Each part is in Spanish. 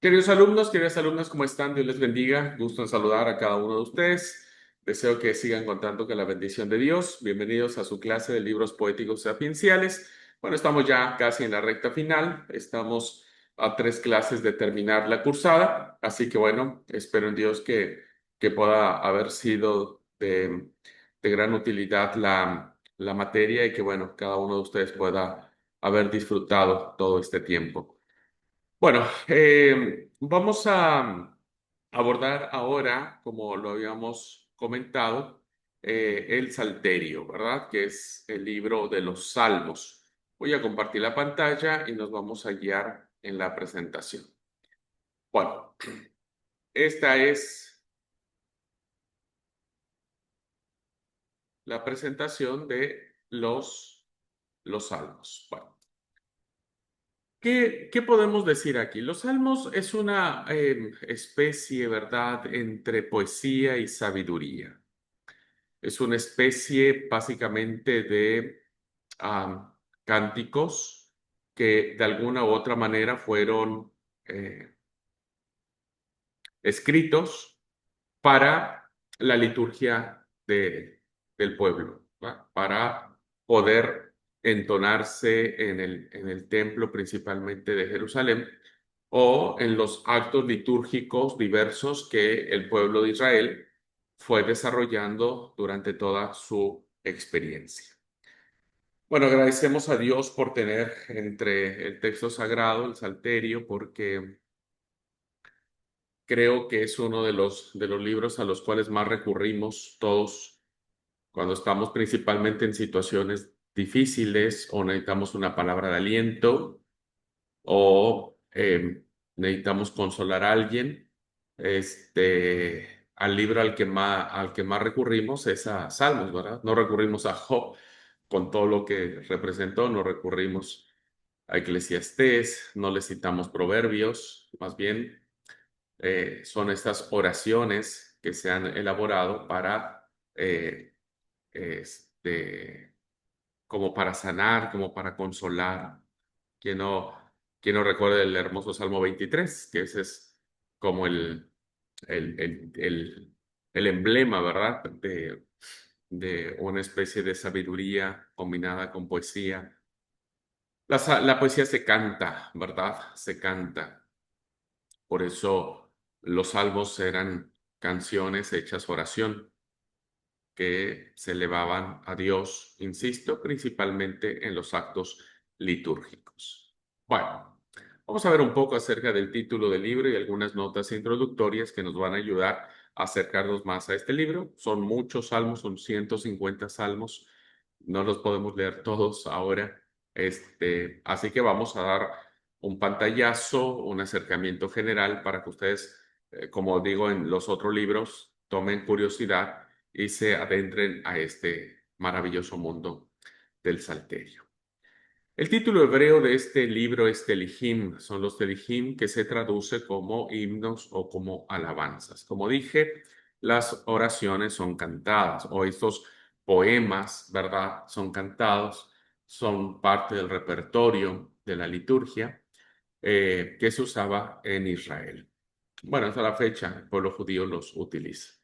Queridos alumnos, queridas alumnas, ¿cómo están? Dios les bendiga. Gusto en saludar a cada uno de ustedes. Deseo que sigan contando con la bendición de Dios. Bienvenidos a su clase de libros poéticos sapienciales. Bueno, estamos ya casi en la recta final. Estamos a 3 clases de terminar la cursada. Así que bueno, espero en Dios que pueda haber sido de gran utilidad la materia y que bueno, cada uno de ustedes pueda haber disfrutado todo este tiempo. Bueno, vamos a abordar ahora, como lo habíamos comentado, el Salterio, ¿verdad? Que es el libro de los Salmos. Voy a compartir la pantalla y nos vamos a guiar en la presentación. Bueno, esta es la presentación de los Salmos. Bueno. ¿Qué podemos decir aquí? Los salmos es una especie, ¿verdad?, entre poesía y sabiduría. Es una especie básicamente de cánticos que de alguna u otra manera fueron eh, escritos para la liturgia del pueblo, ¿va? Para poder entonarse en el templo principalmente de Jerusalén o en los actos litúrgicos diversos que el pueblo de Israel fue desarrollando durante toda su experiencia. Bueno, agradecemos a Dios por tener entre el texto sagrado, el Salterio, porque creo que es uno de los libros a los cuales más recurrimos todos cuando estamos principalmente en situaciones difíciles o necesitamos una palabra de aliento o necesitamos consolar a alguien. Al libro al que más recurrimos es a Salmos, ¿verdad? No recurrimos a Job con todo lo que representó, no recurrimos a Eclesiastés, no le citamos Proverbios, más bien son estas oraciones que se han elaborado para, este, como para sanar, como para consolar. Quien no, quien no recuerda el hermoso Salmo 23, que ese es como el, el, el, el emblema, ¿verdad? De una especie de sabiduría combinada con poesía. La poesía se canta, ¿verdad? Se canta. Por eso los salmos eran canciones hechas oración que se elevaban a Dios, insisto, principalmente en los actos litúrgicos. Bueno, vamos a ver un poco acerca del título del libro y algunas notas introductorias que nos van a ayudar a acercarnos más a este libro. Son muchos salmos, son 150 salmos, no los podemos leer todos ahora, así que vamos a dar un pantallazo, un acercamiento general para que ustedes, como digo en los otros libros, tomen curiosidad y se adentren a este maravilloso mundo del Salterio. El título hebreo de este libro es Telihim, son los Telihim que se traduce como himnos o como alabanzas. Como dije, las oraciones son cantadas o estos poemas, ¿verdad? Son cantados, son parte del repertorio de la liturgia que se usaba en Israel. Bueno, hasta la fecha el pueblo judío los utiliza.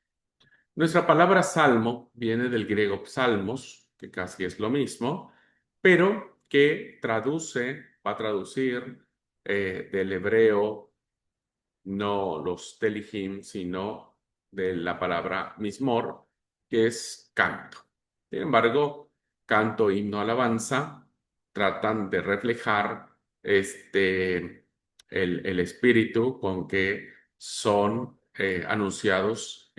Nuestra palabra salmo viene del griego psalmos, que casi es lo mismo, pero que va a traducir del hebreo no los telihim, sino de la palabra mismor, que es canto. Sin embargo, canto, himno, alabanza tratan de reflejar el espíritu con que son anunciados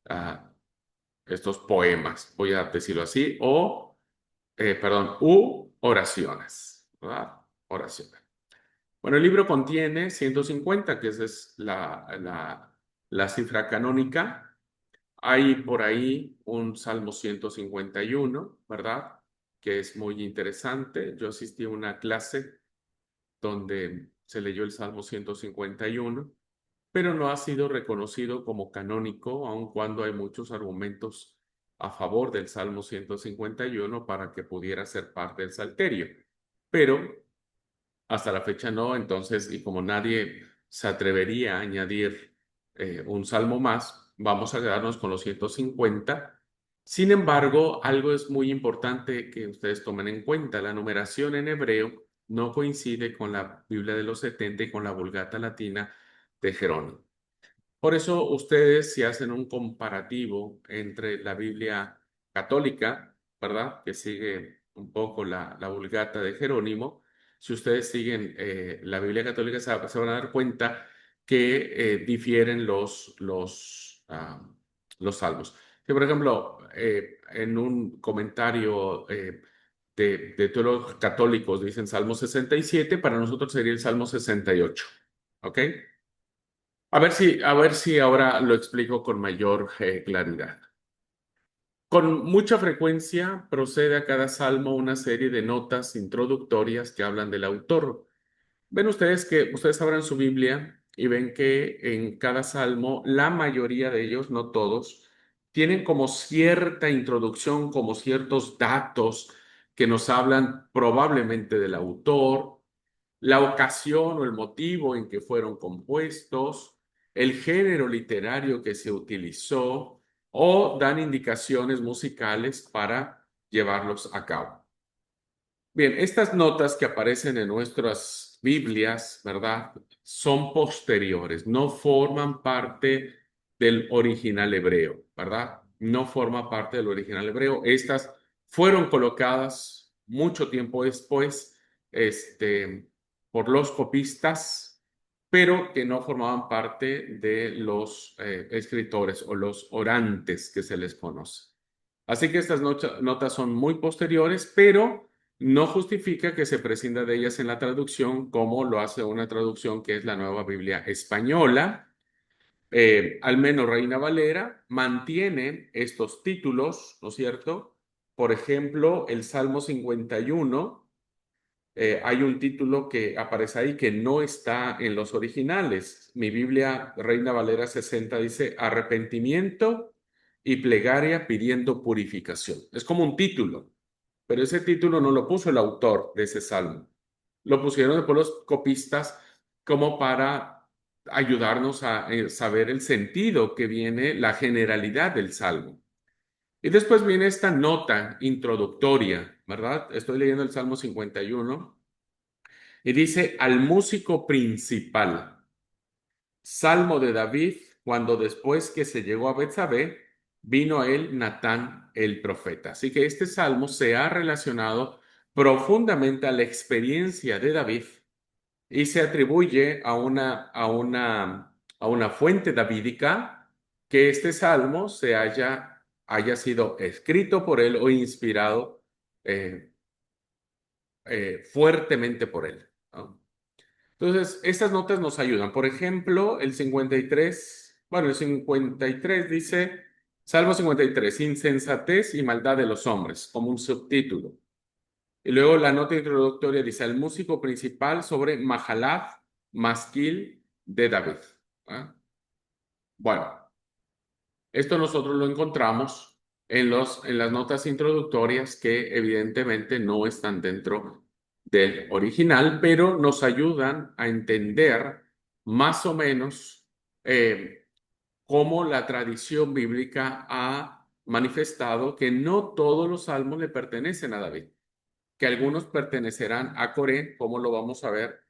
ah, estos poemas, voy a decirlo así, u oraciones, ¿verdad? Oraciones. Bueno, el libro contiene 150, que esa es la cifra canónica. Hay por ahí un Salmo 151, ¿verdad? Que es muy interesante. Yo asistí a una clase donde se leyó el Salmo 151, pero no ha sido reconocido como canónico, aun cuando hay muchos argumentos a favor del Salmo 151 para que pudiera ser parte del Salterio. Pero hasta la fecha no, entonces, y como nadie se atrevería a añadir un salmo más, vamos a quedarnos con los 150. Sin embargo, algo es muy importante que ustedes tomen en cuenta. La numeración en hebreo no coincide con la Biblia de los 70 y con la Vulgata Latina de Jerónimo. Por eso ustedes, si hacen un comparativo entre la Biblia católica, ¿verdad? Que sigue un poco la Vulgata de Jerónimo, si ustedes siguen la Biblia católica, se van a dar cuenta que difieren los salmos. Que, por ejemplo, en un comentario de teólogos católicos dicen Salmo 67, para nosotros sería el Salmo 68. ¿Ok? A ver si ahora lo explico con mayor claridad. Con mucha frecuencia procede a cada salmo una serie de notas introductorias que hablan del autor. Ven ustedes que ustedes abran su Biblia y ven que en cada salmo, la mayoría de ellos, no todos, tienen como cierta introducción, como ciertos datos que nos hablan probablemente del autor, la ocasión o el motivo en que fueron compuestos, el género literario que se utilizó o dan indicaciones musicales para llevarlos a cabo. Bien, estas notas que aparecen en nuestras Biblias, ¿verdad? Son posteriores, no forman parte del original hebreo, ¿verdad? No forma parte del original hebreo. Estas fueron colocadas mucho tiempo después, por los copistas, pero que no formaban parte de los escritores o los orantes que se les conoce. Así que estas notas son muy posteriores, pero no justifica que se prescinda de ellas en la traducción como lo hace una traducción que es la Nueva Biblia Española. Al menos Reina Valera mantiene estos títulos, ¿no es cierto? Por ejemplo, el Salmo 51, hay un título que aparece ahí que no está en los originales. Mi Biblia Reina Valera 60 dice arrepentimiento y plegaria pidiendo purificación. Es como un título, pero ese título no lo puso el autor de ese salmo. Lo pusieron después los copistas como para ayudarnos a saber el sentido que viene, la generalidad del salmo. Y después viene esta nota introductoria, ¿verdad? Estoy leyendo el Salmo 51 y dice al músico principal, Salmo de David, cuando después que se llegó a Betsabé, vino a él Natán el profeta. Así que este salmo se ha relacionado profundamente a la experiencia de David y se atribuye a una fuente davídica que este salmo haya sido escrito por él o inspirado eh, fuertemente por él, ¿no? Entonces, estas notas nos ayudan. Por ejemplo, el 53, bueno, el 53 dice, Salmo 53, insensatez y maldad de los hombres, como un subtítulo. Y luego la nota introductoria dice, el músico principal sobre Mahalath, Masquil de David. ¿Ah? Bueno, esto nosotros lo encontramos en las notas introductorias que evidentemente no están dentro del original, pero nos ayudan a entender más o menos cómo la tradición bíblica ha manifestado que no todos los salmos le pertenecen a David, que algunos pertenecerán a Coré, como lo vamos a ver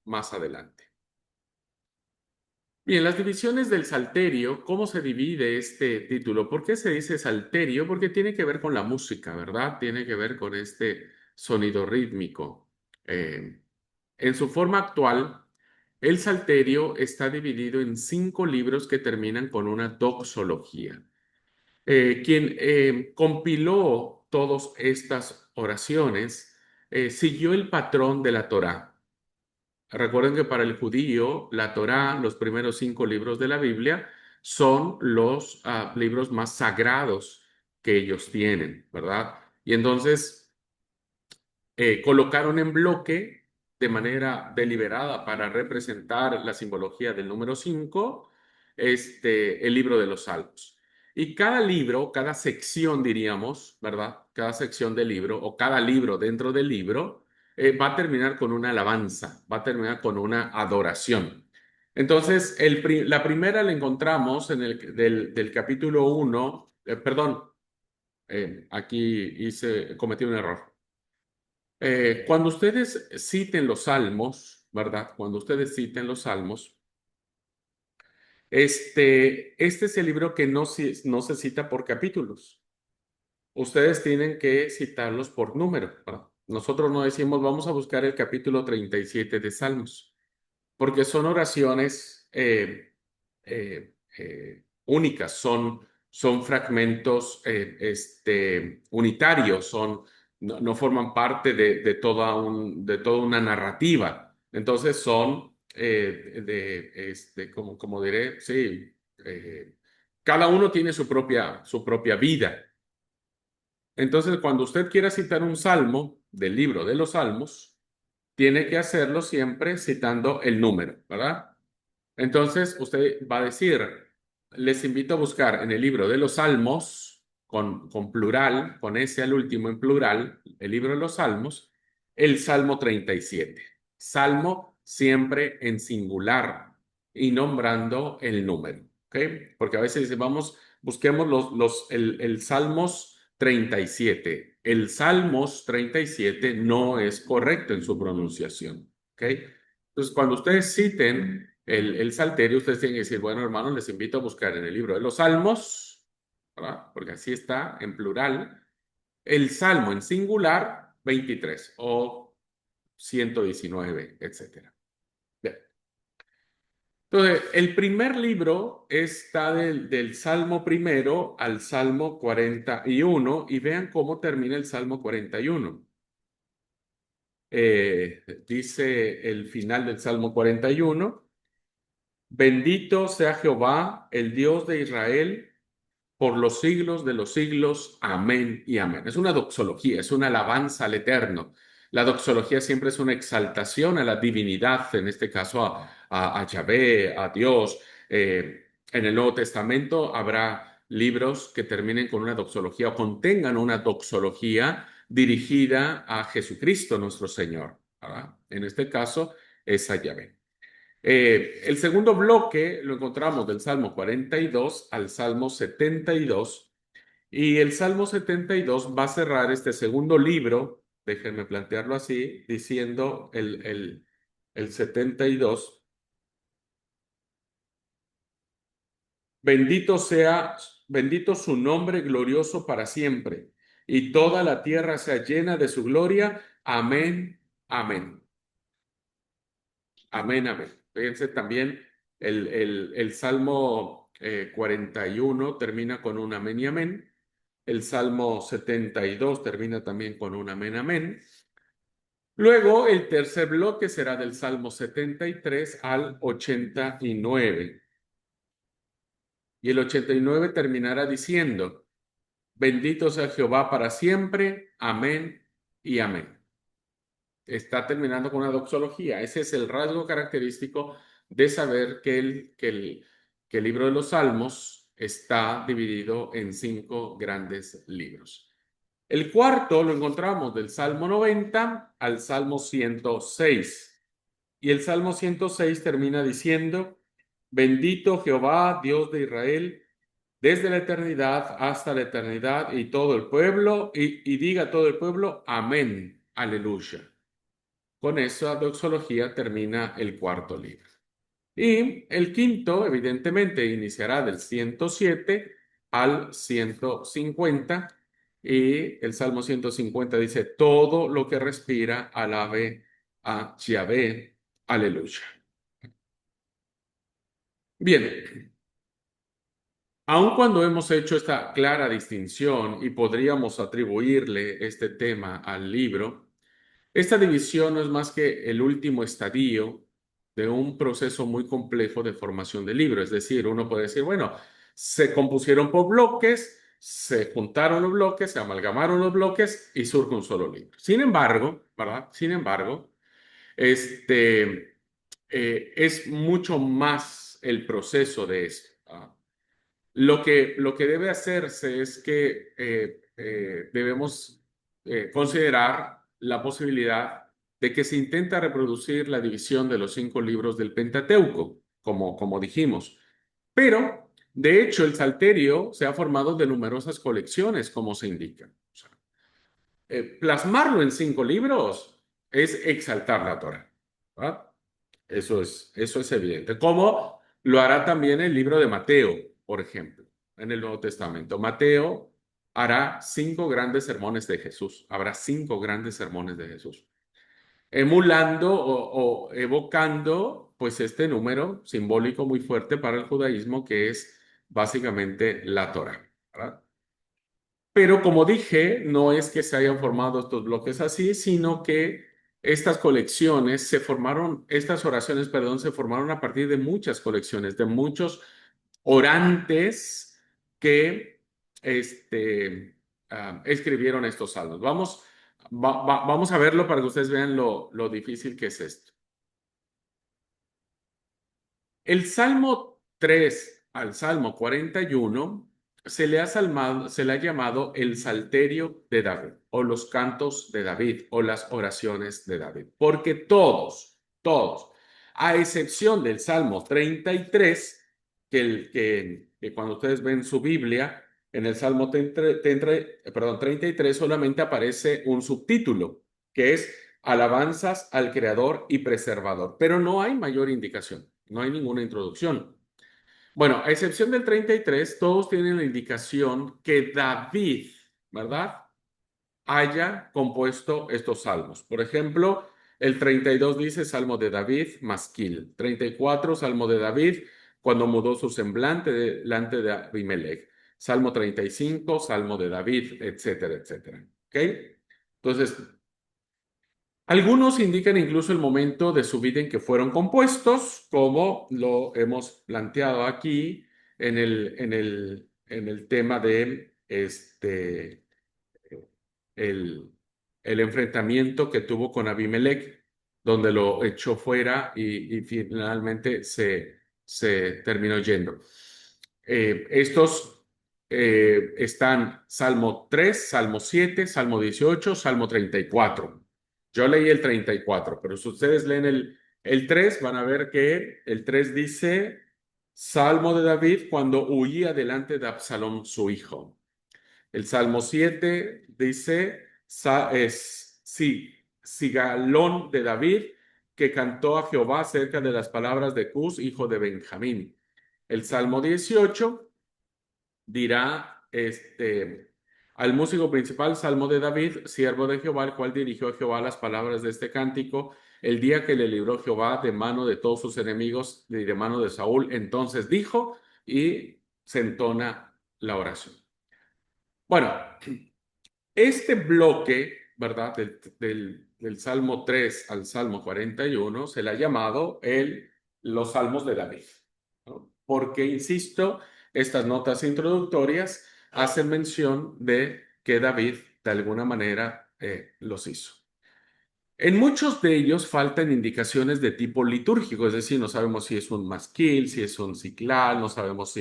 más adelante. Bien, las divisiones del salterio, ¿cómo se divide este título? ¿Por qué se dice salterio? Porque tiene que ver con la música, ¿verdad? Tiene que ver con este sonido rítmico. En su forma actual, el salterio está dividido en 5 libros que terminan con una doxología. Quien compiló todas estas oraciones siguió el patrón de la Torá. Recuerden que para el judío, la Torá, los primeros 5 libros de la Biblia, son los libros más sagrados que ellos tienen, ¿verdad? Y entonces colocaron en bloque de manera deliberada para representar la simbología del número 5, el libro de los Salmos. Y cada libro, cada sección, diríamos, ¿verdad? Cada sección del libro o cada libro dentro del libro va a terminar con una alabanza, va a terminar con una adoración. Entonces, la primera la encontramos en del capítulo 1, perdón, aquí cometí un error. Cuando ustedes citen los salmos, ¿verdad? Cuando ustedes citen los salmos, este es el libro que no se cita por capítulos. Ustedes tienen que citarlos por número, ¿verdad? Nosotros no decimos, vamos a buscar el capítulo 37 de Salmos, porque son oraciones únicas, son fragmentos unitarios, no forman parte de toda una narrativa. Entonces son como diré, sí, cada uno tiene su propia vida. Entonces, cuando usted quiera citar un salmo del libro de los salmos, tiene que hacerlo siempre citando el número, ¿verdad? Entonces, usted va a decir, les invito a buscar en el libro de los Salmos, con plural, con ese al último en plural, el libro de los Salmos, el Salmo 37. Salmo siempre en singular y nombrando el número, ¿ok? Porque a veces dice, vamos, busquemos el Salmos 37. El Salmos 37 no es correcto en su pronunciación, ¿ok? Entonces, cuando ustedes citen el salterio, ustedes tienen que decir, bueno, hermanos, les invito a buscar en el libro de los Salmos, ¿verdad? Porque así está en plural, el Salmo en singular 23 o 119, etcétera. Bien. Entonces, el primer libro está del Salmo primero al Salmo 41 y vean cómo termina el Salmo 41. Dice el final del Salmo 41. Bendito sea Jehová, el Dios de Israel, por los siglos de los siglos. Amén y amén. Es una doxología, es una alabanza al Eterno. La doxología siempre es una exaltación a la divinidad, en este caso a Yahvé, a Dios. En el Nuevo Testamento habrá libros que terminen con una doxología o contengan una doxología dirigida a Jesucristo, nuestro Señor, ¿verdad? En este caso es a Yahvé. El segundo bloque lo encontramos del Salmo 42 al Salmo 72 y el Salmo 72 va a cerrar este segundo libro, déjenme plantearlo así, diciendo el 72, bendito sea, bendito su nombre glorioso para siempre, y toda la tierra sea llena de su gloria. Amén, amén. Amén, amén. Fíjense también, el Salmo 41 termina con un amén y amén. El Salmo 72 termina también con un amén, amén. Luego, el tercer bloque será del Salmo 73 al 89. Y el 89 terminará diciendo, bendito sea Jehová para siempre. Amén y amén. Está terminando con una doxología. Ese es el rasgo característico de saber que el libro de los Salmos está dividido en 5 grandes libros. El cuarto lo encontramos del Salmo 90 al Salmo 106. Y el Salmo 106 termina diciendo, bendito Jehová, Dios de Israel, desde la eternidad hasta la eternidad, y todo el pueblo, y diga todo el pueblo, amén, aleluya. Con esa doxología termina el cuarto libro. Y el quinto, evidentemente, iniciará del 107 al 150. Y el Salmo 150 dice, todo lo que respira, alabe a Yahvé. Aleluya. Bien, aun cuando hemos hecho esta clara distinción y podríamos atribuirle este tema al libro, esta división no es más que el último estadio de un proceso muy complejo de formación del libro. Es decir, uno puede decir, bueno, se compusieron por bloques, se juntaron los bloques, se amalgamaron los bloques y surge un solo libro. Sin embargo, ¿verdad? Sin embargo, es mucho más el proceso de eso. Lo que debe hacerse es que debemos considerar la posibilidad de que se intenta reproducir la división de los 5 libros del Pentateuco, como dijimos. Pero, de hecho, el Salterio se ha formado de numerosas colecciones, como se indica. O sea, plasmarlo en 5 libros es exaltar la Torah, ¿verdad? Eso es evidente. Como lo hará también el libro de Mateo, por ejemplo, en el Nuevo Testamento. Mateo hará 5 grandes sermones de Jesús. Habrá 5 grandes sermones de Jesús, emulando o evocando, pues, este número simbólico muy fuerte para el judaísmo, que es básicamente la Torah, ¿verdad? Pero como dije, no es que se hayan formado estos bloques así, sino que estas colecciones se formaron, estas oraciones, perdón, se formaron a partir de muchas colecciones, de muchos orantes que escribieron estos salmos. Vamos a verlo para que ustedes vean lo difícil que es esto. El Salmo 3 al Salmo 41 se le ha llamado el Salterio de David, o los cantos de David, o las oraciones de David, porque todos, a excepción del Salmo 33, que cuando ustedes ven su Biblia, en el Salmo 33 solamente aparece un subtítulo, que es Alabanzas al Creador y Preservador, pero no hay mayor indicación, no hay ninguna introducción. Bueno, a excepción del 33, todos tienen la indicación que David, ¿verdad?, haya compuesto estos salmos. Por ejemplo, el 32 dice Salmo de David, Masquil. 34, Salmo de David, cuando mudó su semblante delante de Abimelech. Salmo 35, Salmo de David, etcétera, etcétera. ¿Ok? Entonces, algunos indican incluso el momento de su vida en que fueron compuestos, como lo hemos planteado aquí en el tema de el, el enfrentamiento que tuvo con Abimelech, donde lo echó fuera y finalmente se terminó yendo. Estos están Salmo 3, Salmo 7, Salmo 18, Salmo 34. Yo leí el 34, pero si ustedes leen el 3, van a ver que el 3 dice Salmo de David cuando huía delante de Absalón, su hijo. El Salmo 7 dice, sí, Sigalón de David, que cantó a Jehová acerca de las palabras de Cus, hijo de Benjamín. El Salmo 18 dirá, al músico principal, Salmo de David, siervo de Jehová, el cual dirigió a Jehová las palabras de este cántico, el día que le libró Jehová de mano de todos sus enemigos y de mano de Saúl. Entonces dijo y se entona la oración. Bueno, este bloque, ¿verdad? Del Salmo 3 al Salmo 41 se le ha llamado los Salmos de David, ¿no? Porque, insisto, estas notas introductorias hacen mención de que David, de alguna manera, los hizo. En muchos de ellos faltan indicaciones de tipo litúrgico, es decir, no sabemos si es un masquil, si es un ciclal, no sabemos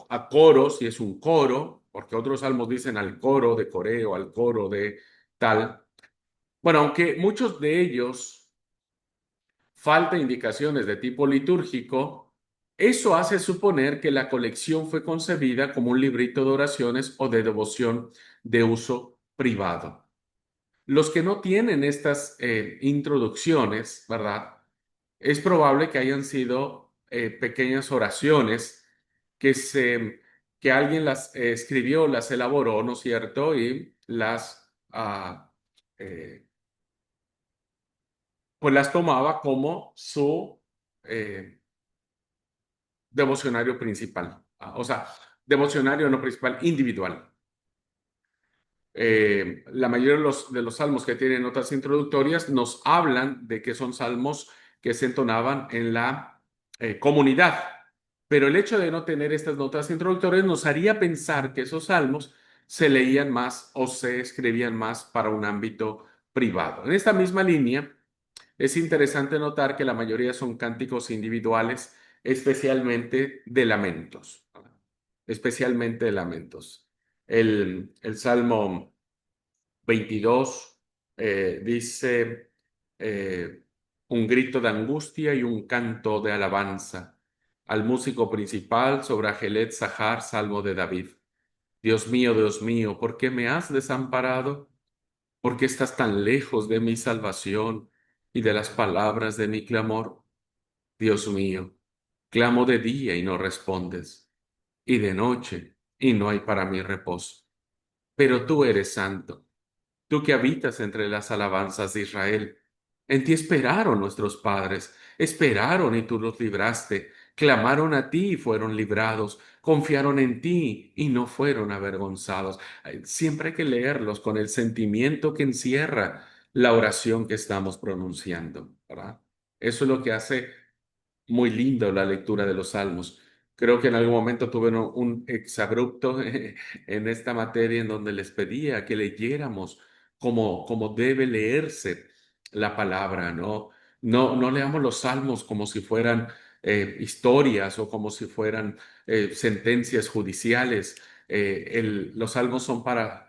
a coro, si es un coro, porque otros salmos dicen al coro de coreo, al coro de tal. Bueno, aunque muchos de ellos falta indicaciones de tipo litúrgico, eso hace suponer que la colección fue concebida como un librito de oraciones o de devoción de uso privado. Los que no tienen estas introducciones, ¿verdad? Es probable que hayan sido pequeñas oraciones que, que alguien las escribió, las elaboró, ¿no es cierto? Y pues las tomaba como su eh, devocionario principal. O sea, devocionario no principal, individual. La mayoría de los salmos que tienen notas introductorias nos hablan de que son salmos que se entonaban en la comunidad, pero el hecho de no tener estas notas introductorias nos haría pensar que esos salmos se leían más o se escribían más para un ámbito privado. En esta misma línea, es interesante notar que la mayoría son cánticos individuales, especialmente de lamentos, ¿no? Especialmente de lamentos. El Salmo 22 dice un grito de angustia y un canto de alabanza. Al músico principal sobre Ajelet Sahar, salmo de David. Dios mío, ¿por qué me has desamparado? ¿Por qué estás tan lejos de mi salvación y de las palabras de mi clamor? Dios mío, clamo de día y no respondes, y de noche y no hay para mí reposo. Pero tú eres santo, tú que habitas entre las alabanzas de Israel. En ti esperaron nuestros padres, esperaron y tú los libraste, clamaron a ti y fueron librados, confiaron en ti y no fueron avergonzados. Siempre hay que leerlos con el sentimiento que encierra la oración que estamos pronunciando, ¿verdad? Eso es lo que hace muy lindo la lectura de los salmos. Creo que en algún momento tuve un exabrupto en esta materia en donde les pedía que leyéramos como debe leerse la palabra, ¿no? No leamos los salmos como si fueran historias o como si fueran sentencias judiciales. Los salmos son para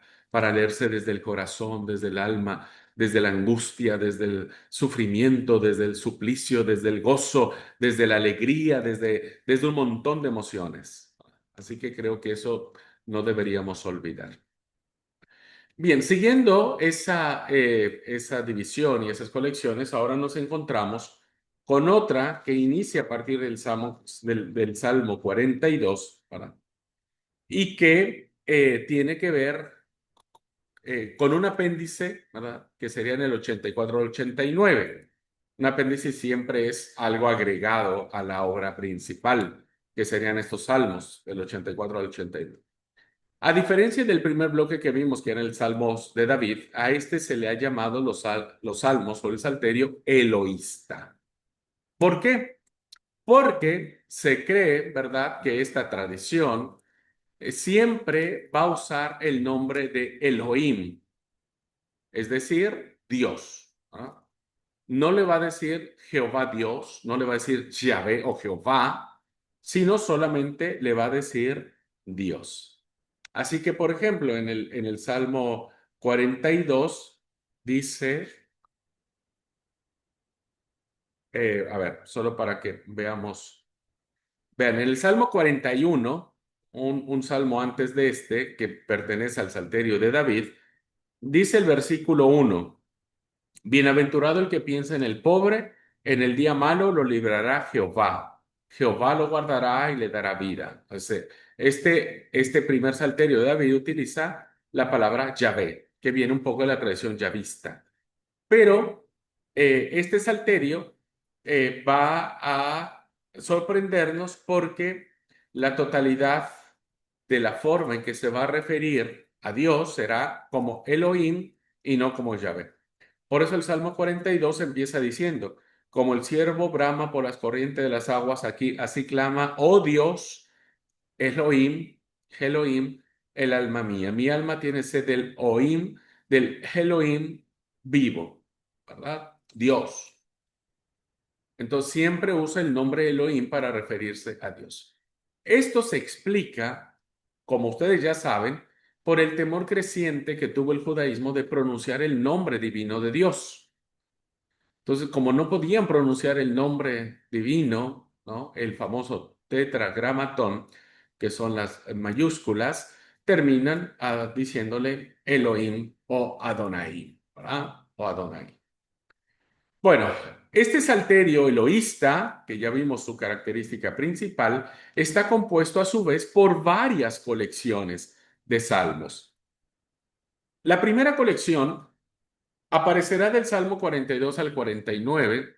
leerse desde el corazón, desde el alma, desde la angustia, desde el sufrimiento, desde el suplicio, desde el gozo, desde la alegría, desde un montón de emociones. Así que creo que eso no deberíamos olvidar. Bien, siguiendo esa división y esas colecciones, ahora nos encontramos con otra que inicia a partir del Salmo 42, ¿verdad? Y que tiene que ver con un apéndice, ¿verdad? Que sería en el 84 al 89. Un apéndice siempre es algo agregado a la obra principal, que serían estos salmos, del 84 al 89. A diferencia del primer bloque que vimos, que eran el Salmos de David, a este se le ha llamado los salmos o el salterio eloísta. ¿Por qué? Porque se cree, ¿verdad?, que esta tradición siempre va a usar el nombre de Elohim, es decir, Dios. ¿Ah? No le va a decir Jehová Dios, no le va a decir Yahvé o Jehová, sino solamente le va a decir Dios. Así que, por ejemplo, en el Salmo 42 dice, a ver, solo para que veamos, vean, en el Salmo 41, un salmo antes de este, que pertenece al Salterio de David, dice el versículo 1. Bienaventurado el que piensa en el pobre, en el día malo lo librará Jehová. Jehová lo guardará y le dará vida. O sea, este primer salterio de David utiliza la palabra Yahvé, que viene un poco de la tradición yavista. Pero este salterio va a sorprendernos porque la totalidad de la forma en que se va a referir a Dios será como Elohim y no como Yahvé. Por eso el Salmo 42 empieza diciendo, como el ciervo brama por las corrientes de las aguas, aquí así clama, oh Dios, Elohim, Elohim, el alma mía. Mi alma tiene sed del Oim, del Elohim vivo, ¿verdad? Dios. Entonces siempre usa el nombre Elohim para referirse a Dios. Esto se explica, como ustedes ya saben, por el temor creciente que tuvo el judaísmo de pronunciar el nombre divino de Dios. Entonces, como no podían pronunciar el nombre divino, ¿no? El famoso tetragramatón, que son las mayúsculas, terminan diciéndole Elohim o Adonai, ¿verdad? O Adonai. Bueno, este salterio eloísta, que ya vimos su característica principal, está compuesto a su vez por varias colecciones de salmos. La primera colección aparecerá del Salmo 42 al 49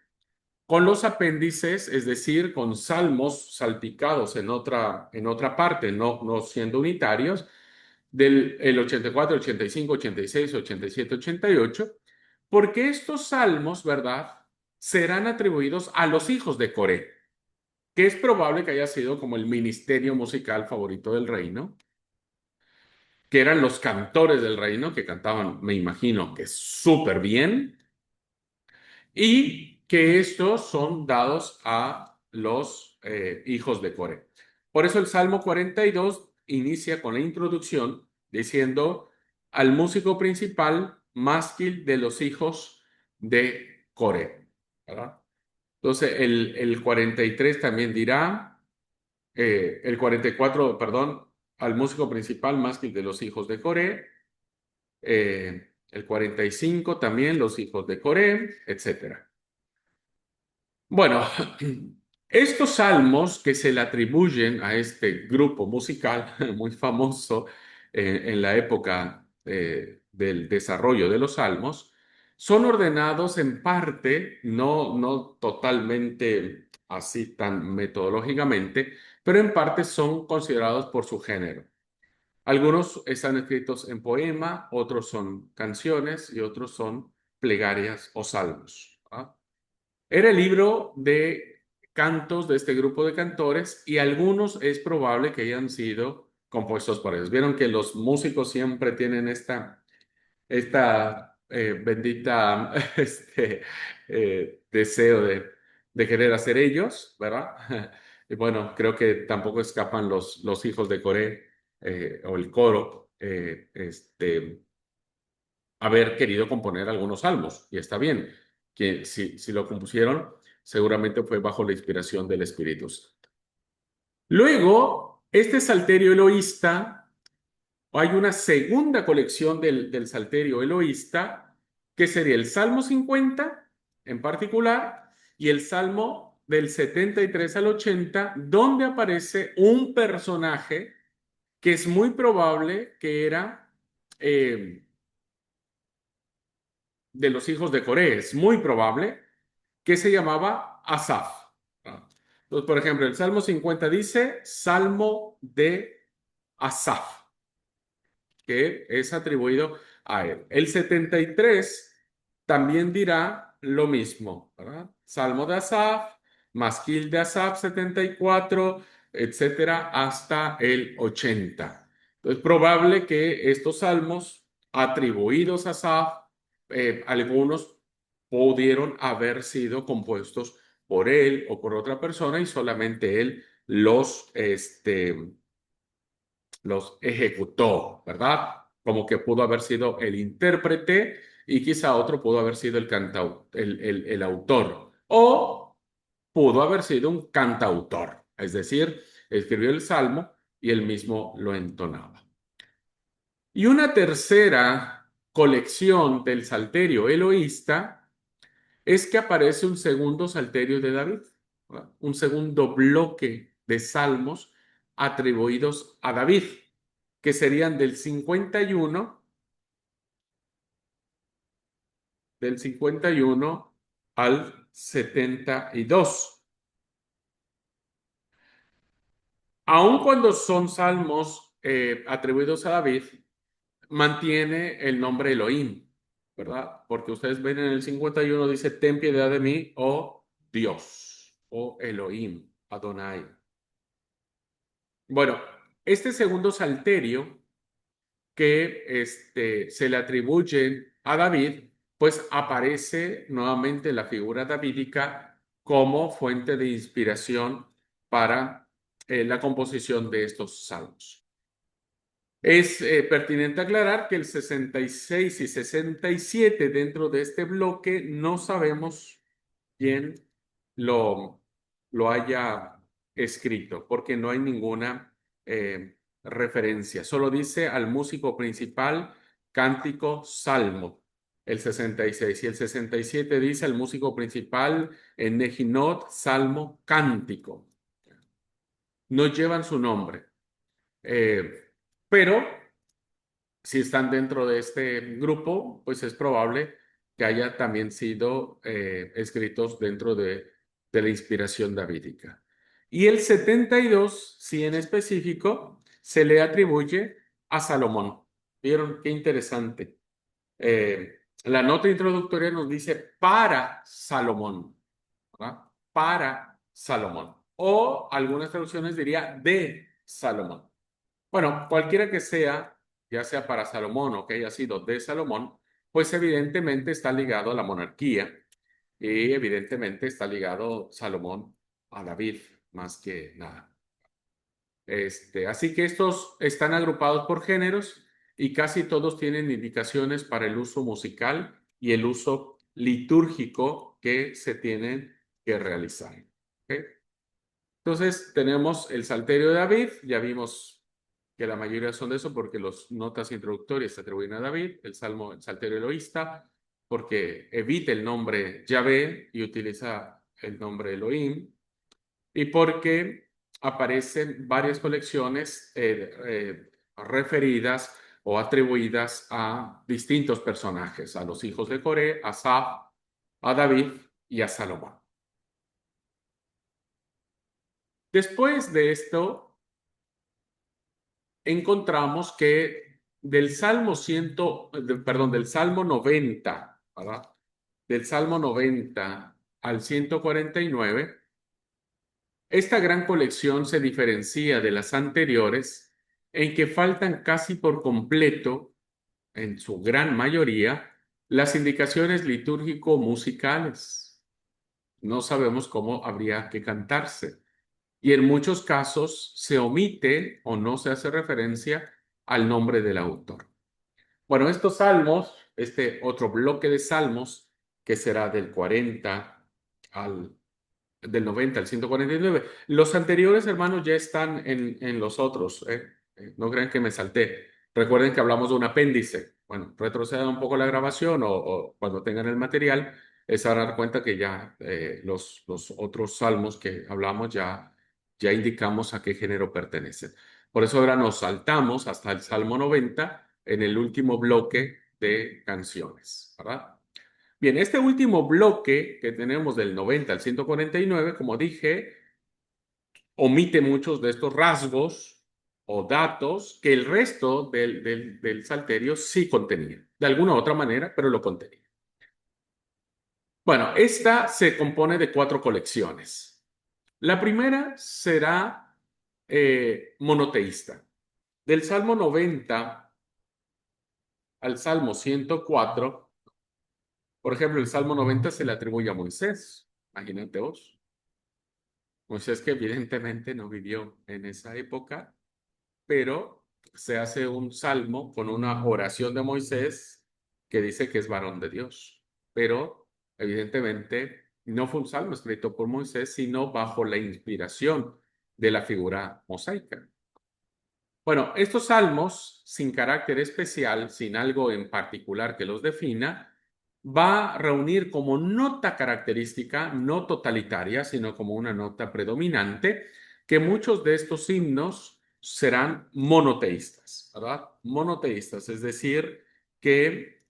con los apéndices, es decir, con salmos salpicados en otra parte, no siendo unitarios, del el 84, 85, 86, 87, 88, porque estos salmos, ¿verdad?, serán atribuidos a los hijos de Coré, que es probable que haya sido como el ministerio musical favorito del reino, que eran los cantores del reino, que cantaban, me imagino, que súper bien, y que estos son dados a los hijos de Coré. Por eso el Salmo 42 inicia con la introducción diciendo, al músico principal mástil de los hijos de Coré, ¿verdad? Entonces, el 43 también dirá, el 44, perdón, al músico principal mástil de los hijos de Coré, el 45 también los hijos de Coré, etcétera. Bueno, estos salmos que se le atribuyen a este grupo musical muy famoso en la época del desarrollo de los salmos, son ordenados en parte, no totalmente así tan metodológicamente, pero en parte son considerados por su género. Algunos están escritos en poema, otros son canciones y otros son plegarias o salmos. ¿Ah? Era el libro de cantos de este grupo de cantores y algunos es probable que hayan sido compuestos por ellos. Vieron que los músicos siempre tienen esta bendita deseo de querer hacer ellos, ¿verdad? Y bueno, creo que tampoco escapan los hijos de Coré o el coro, haber querido componer algunos salmos, y está bien, que si lo compusieron, seguramente fue bajo la inspiración del Espíritu Santo. Luego, este salterio eloísta, hay una segunda colección del salterio eloísta, que sería el Salmo 50 en particular, y el Salmo del 73 al 80, donde aparece un personaje que es muy probable que era de los hijos de Coré, es muy probable, que se llamaba Asaf. Entonces, por ejemplo, el Salmo 50 dice Salmo de Asaf, que es atribuido a él. El 73 también dirá lo mismo, ¿verdad? Salmo de Asaf, Masquil de Asaf 74, etcétera, hasta el 80. Es probable que estos salmos atribuidos a Asaf, algunos pudieron haber sido compuestos por él o por otra persona y solamente él los ejecutó, ¿verdad? Como que pudo haber sido el intérprete y quizá otro pudo haber sido el autor. O pudo haber sido un cantautor, es decir, escribió el salmo y él mismo lo entonaba. Y una tercera colección del salterio eloísta es que aparece un segundo salterio de David, ¿verdad? Un segundo bloque de salmos atribuidos a David, que serían del 51 al 72. Aun cuando son salmos atribuidos a David, mantiene el nombre Elohim, ¿verdad? Porque ustedes ven en el 51 dice, ten piedad de mí, oh Dios, oh Elohim, Adonai. Bueno, este segundo salterio que se le atribuye a David, pues aparece nuevamente la figura davídica como fuente de inspiración para la composición de estos salmos. Es pertinente aclarar que el 66 y 67 dentro de este bloque no sabemos quién lo, lo haya escrito, porque no hay ninguna referencia. Solo dice al músico principal, cántico, salmo, el 66. Y el 67 dice al músico principal, en Nejinot, salmo, cántico. No llevan su nombre. Pero si están dentro de este grupo, pues es probable que haya también sido escritos dentro de la inspiración davídica. Y el 72, sí en específico, se le atribuye a Salomón. ¿Vieron? Qué interesante. La nota introductoria nos dice para Salomón, ¿verdad? Para Salomón. O algunas traducciones diría de Salomón. Bueno, cualquiera que sea, ya sea para Salomón o que haya sido de Salomón, pues evidentemente está ligado a la monarquía y evidentemente está ligado Salomón a David, más que nada. Así que estos están agrupados por géneros y casi todos tienen indicaciones para el uso musical y el uso litúrgico que se tienen que realizar. ¿Ok? Entonces tenemos el Salterio de David, ya vimos que la mayoría son de eso porque las notas introductorias se atribuyen a David, el Salmo, el Salterio Eloísta, porque evita el nombre Yahvé y utiliza el nombre Elohim, y porque aparecen varias colecciones referidas o atribuidas a distintos personajes, a los hijos de Coré, a Asaf, a David y a Salomón. Después de esto, encontramos que del Salmo del Salmo 90, ¿verdad? Del Salmo 90 al 149, esta gran colección se diferencia de las anteriores en que faltan casi por completo, en su gran mayoría, las indicaciones litúrgico-musicales. No sabemos cómo habría que cantarse. Y en muchos casos se omite o no se hace referencia al nombre del autor. Bueno, estos salmos, este otro bloque de salmos, que será del 40 al del 90 al 149. Los anteriores, hermanos, ya están en los otros. No crean que me salté. Recuerden que hablamos de un apéndice. Bueno, retrocedan un poco la grabación o cuando tengan el material, se van a dar cuenta que ya los otros salmos que hablamos ya indicamos a qué género pertenecen. Por eso ahora nos saltamos hasta el Salmo 90 en el último bloque de canciones, ¿verdad? Bien, este último bloque que tenemos del 90 al 149, como dije, omite muchos de estos rasgos o datos que el resto del Salterio sí contenía, de alguna u otra manera, pero lo contenía. Bueno, esta se compone de 4 colecciones. La primera será monoteísta. Del Salmo 90 al Salmo 104, por ejemplo, el Salmo 90 se le atribuye a Moisés. Imagínate vos. Moisés que evidentemente no vivió en esa época, pero se hace un salmo con una oración de Moisés que dice que es varón de Dios. Pero evidentemente no fue un salmo escrito por Moisés, sino bajo la inspiración de la figura mosaica. Bueno, estos salmos, sin carácter especial, sin algo en particular que los defina, va a reunir como nota característica, no totalitaria, sino como una nota predominante, que muchos de estos himnos serán monoteístas, ¿verdad? Monoteístas, es decir, que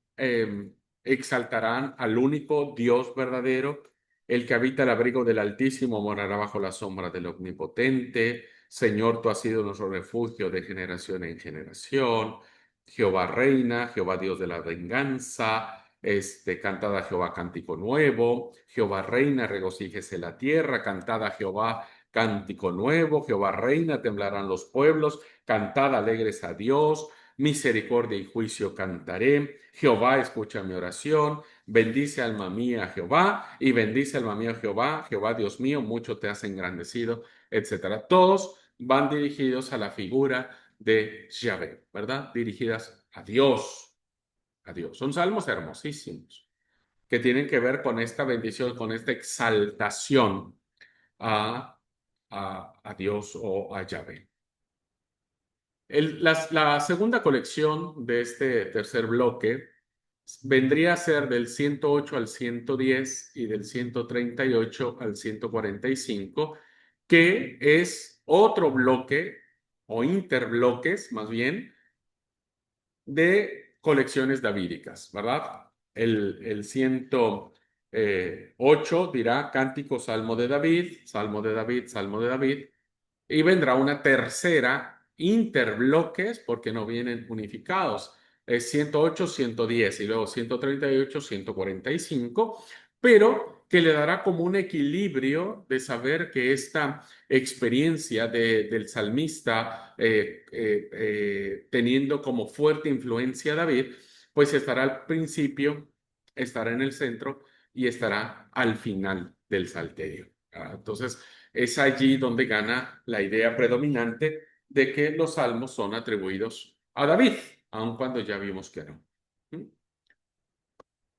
exaltarán al único Dios verdadero, el que habita el abrigo del Altísimo morará bajo la sombra del Omnipotente. Señor, tú has sido nuestro refugio de generación en generación. Jehová reina, Jehová Dios de la venganza. Cantad a Jehová cántico nuevo. Jehová reina, regocíjese la tierra. Cantad a Jehová cántico nuevo. Jehová reina, temblarán los pueblos. Cantad alegres a Dios. Misericordia y juicio cantaré. Jehová, escucha mi oración. Bendice alma mía a Jehová y bendice alma mía a Jehová. Jehová Dios mío, mucho te has engrandecido, etcétera. Todos van dirigidos a la figura de Yahvé, ¿verdad? Dirigidas a Dios, a Dios. Son salmos hermosísimos que tienen que ver con esta bendición, con esta exaltación a, a Dios o a Yahvé. La segunda colección de este tercer bloque vendría a ser del 108 al 110 y del 138 al 145, que es otro bloque o interbloques más bien de colecciones davídicas, ¿verdad? El 108 dirá Cántico Salmo de David, Salmo de David, Salmo de David, y vendrá una tercera interbloques porque no vienen unificados. Es 108, 110 y luego 138, 145, pero que le dará como un equilibrio de saber que esta experiencia del salmista teniendo como fuerte influencia a David, pues estará al principio, estará en el centro y estará al final del salterio. Entonces, es allí donde gana la idea predominante de que los salmos son atribuidos a David. aun cuando ya vimos que no. ¿Mm?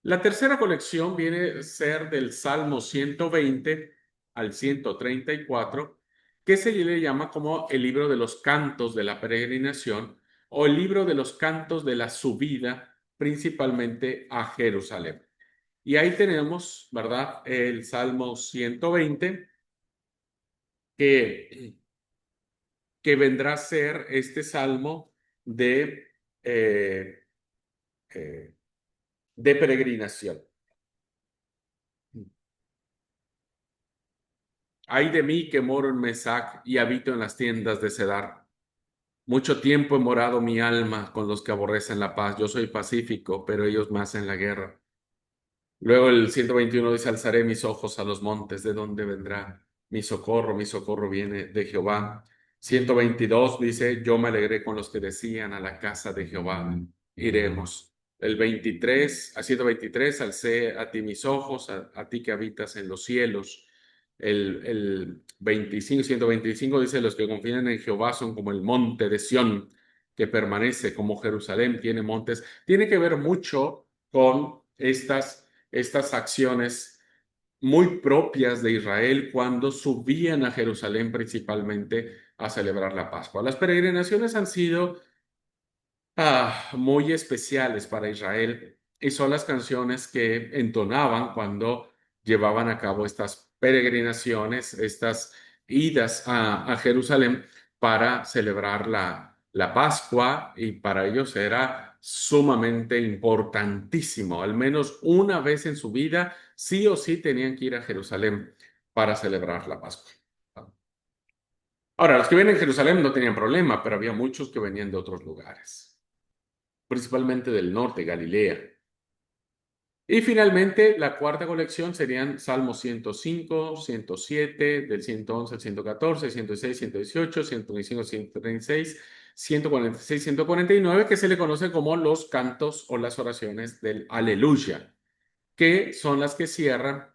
La tercera colección viene a ser del Salmo 120 al 134, que se le llama como el libro de los cantos de la peregrinación o el libro de los cantos de la subida, principalmente a Jerusalén. Y ahí tenemos, ¿verdad? El Salmo 120, que, que vendrá a ser este salmo de, eh, eh, de peregrinación. Ay de mí que moro en Mesac y habito en las tiendas de Cedar. Mucho tiempo he morado mi alma con los que aborrecen la paz. Yo soy pacífico, pero ellos me hacen la guerra. Luego el 121 dice, alzaré mis ojos a los montes, ¿de dónde vendrá mi socorro viene de Jehová. 122 dice, yo me alegré con los que decían a la casa de Jehová, iremos. El 23, a 123, alcé a ti mis ojos, a ti que habitas en los cielos. El 25, 125 dice, los que confían en Jehová son como el monte de Sión, que permanece como Jerusalén, tiene montes. Tiene que ver mucho con estas acciones muy propias de Israel cuando subían a Jerusalén principalmente a celebrar la Pascua. Las peregrinaciones han sido muy especiales para Israel y son las canciones que entonaban cuando llevaban a cabo estas peregrinaciones, estas idas a Jerusalén para celebrar la Pascua y para ellos era sumamente importantísimo, al menos una vez en su vida, sí o sí tenían que ir a Jerusalén para celebrar la Pascua. Ahora, los que vienen a Jerusalén no tenían problema, pero había muchos que venían de otros lugares, principalmente del norte, Galilea. Y finalmente, la cuarta colección serían Salmos 105, 107, del 111 al 114, 106, 118, 125, 136, 146, 149, que se le conoce como los cantos o las oraciones del Aleluya, que son las que cierran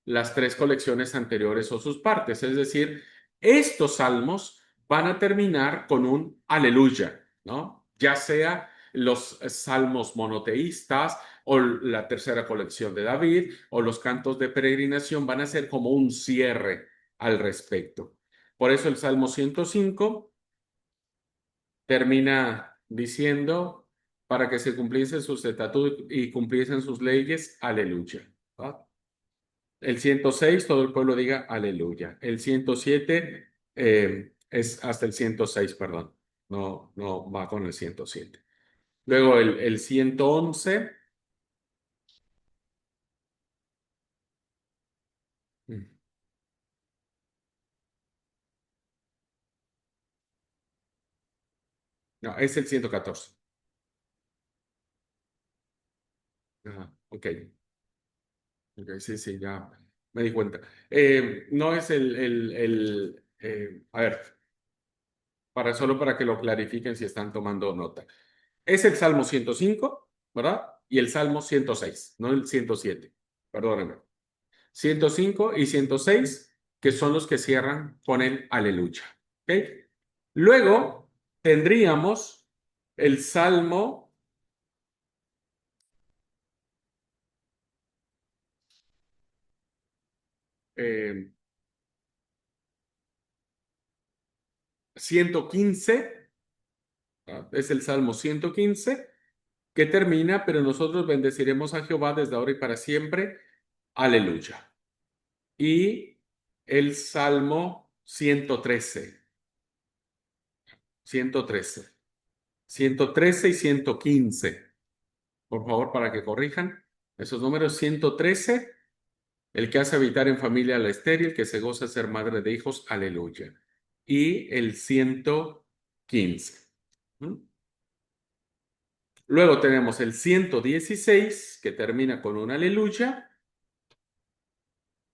las tres colecciones anteriores o sus partes. Es decir, estos salmos van a terminar con un aleluya, ¿no? Ya sea los salmos monoteístas o la tercera colección de David o los cantos de peregrinación van a ser como un cierre al respecto. Por eso el Salmo 105 termina diciendo, para que se cumpliesen sus estatutos y cumpliesen sus leyes, aleluya. ¿Va? El 106 todo el pueblo diga aleluya. El 107 es hasta el 106, perdón. No, no va con el 107. Luego el 111. No, es el 114. Ajá, ok. Ok, sí, sí, ya me di cuenta. No es a ver, solo para que lo clarifiquen si están tomando nota. Es el Salmo 105, ¿verdad? Y el Salmo 106, no el 107. Perdónenme. 105 y 106, que son los que cierran con el aleluya. ¿Ok? Luego tendríamos el Salmo 115, es el Salmo 115, que termina, pero nosotros bendeciremos a Jehová desde ahora y para siempre. Aleluya. Y el Salmo 113, 113, 113 y 115. Por favor, para que corrijan esos números. 113, el que hace habitar en familia a la estéril, que se goza de ser madre de hijos, aleluya. Y el 115. ¿Mm? Luego tenemos el 116, que termina con un aleluya.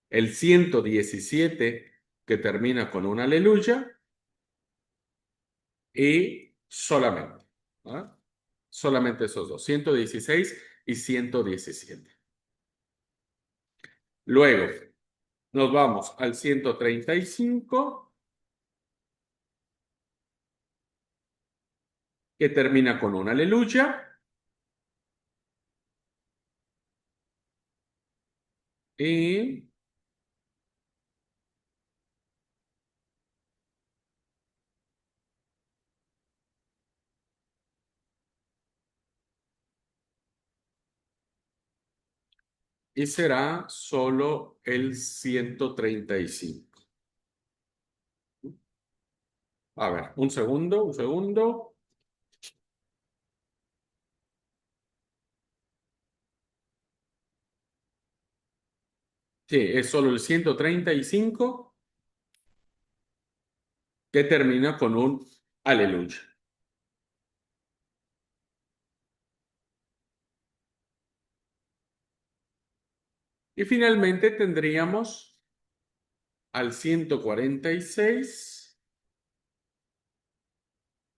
El 117, que termina con un aleluya. Y solamente. ¿Ah? Solamente esos dos, 116 y 117. Luego, nos vamos al 135 que termina con un aleluya y será solo el 135. A ver, un segundo, un segundo. Sí, es solo el 135 que termina con un aleluya. Y finalmente tendríamos al 146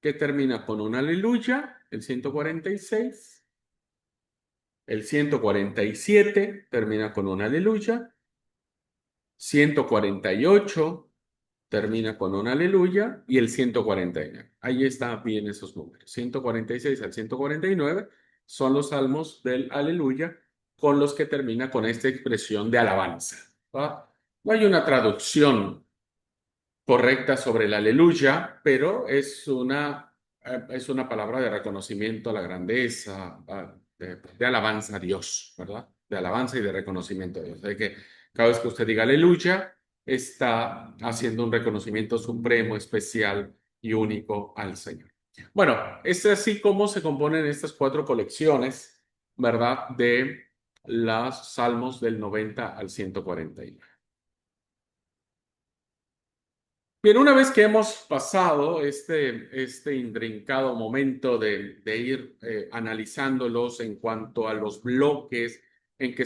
que termina con un aleluya, el 146. El 147 termina con un aleluya. 148 termina con un aleluya y el 149. Ahí están bien esos números. 146 al 149 son los salmos del aleluya con los que termina con esta expresión de alabanza. ¿Va? No hay una traducción correcta sobre el aleluya, pero es una palabra de reconocimiento a la grandeza, de alabanza a Dios, ¿verdad? De alabanza y de reconocimiento a Dios. De que cada vez que usted diga aleluya, está haciendo un reconocimiento supremo, especial y único al Señor. Bueno, es así como se componen estas cuatro colecciones, ¿verdad? De los salmos del 90 al 149. Bien, una vez que hemos pasado este intrincado momento de ir analizándolos en cuanto a los bloques en que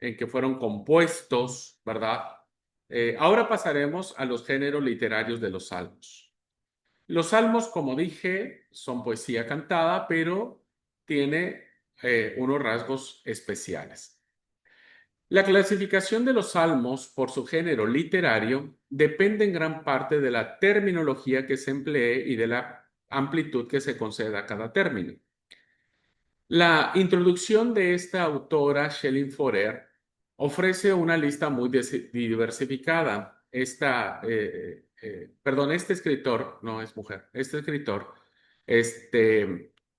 en que fueron compuestos, ¿verdad? Ahora pasaremos a los géneros literarios de los salmos. Los salmos, como dije, son poesía cantada, pero tiene unos rasgos especiales. La clasificación de los salmos por su género literario depende en gran parte de la terminología que se emplee y de la amplitud que se conceda a cada término. La introducción de esta autora, Shelley Forer, ofrece una lista muy diversificada. Este escritor, no es mujer, este escritor,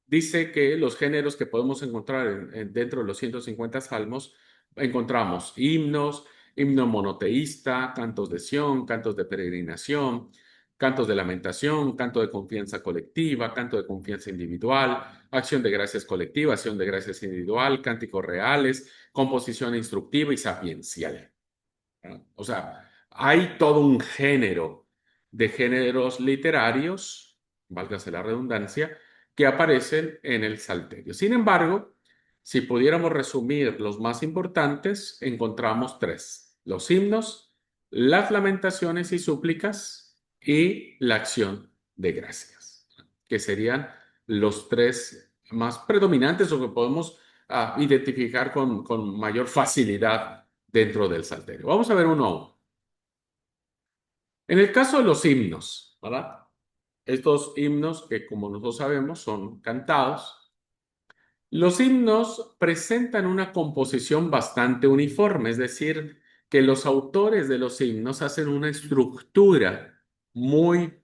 dice que los géneros que podemos encontrar dentro de los 150 salmos, encontramos himnos, himno monoteísta, cantos de Sión, cantos de peregrinación, cantos de lamentación, canto de confianza colectiva, canto de confianza individual, acción de gracias colectiva, acción de gracias individual, cánticos reales, composición instructiva y sapiencial. ¿No? O sea, hay todo un género de géneros literarios, válgase la redundancia, que aparecen en el Salterio. Sin embargo, si pudiéramos resumir los más importantes, encontramos tres: los himnos, las lamentaciones y súplicas y la acción de gracias, que serían los tres más predominantes o que podemos identificar con mayor facilidad dentro del Salterio. Vamos a ver uno a uno. En el caso de los himnos, ¿verdad? Estos himnos que, como nosotros sabemos, son cantados. Los himnos presentan una composición bastante uniforme, es decir, que los autores de los himnos hacen una estructura muy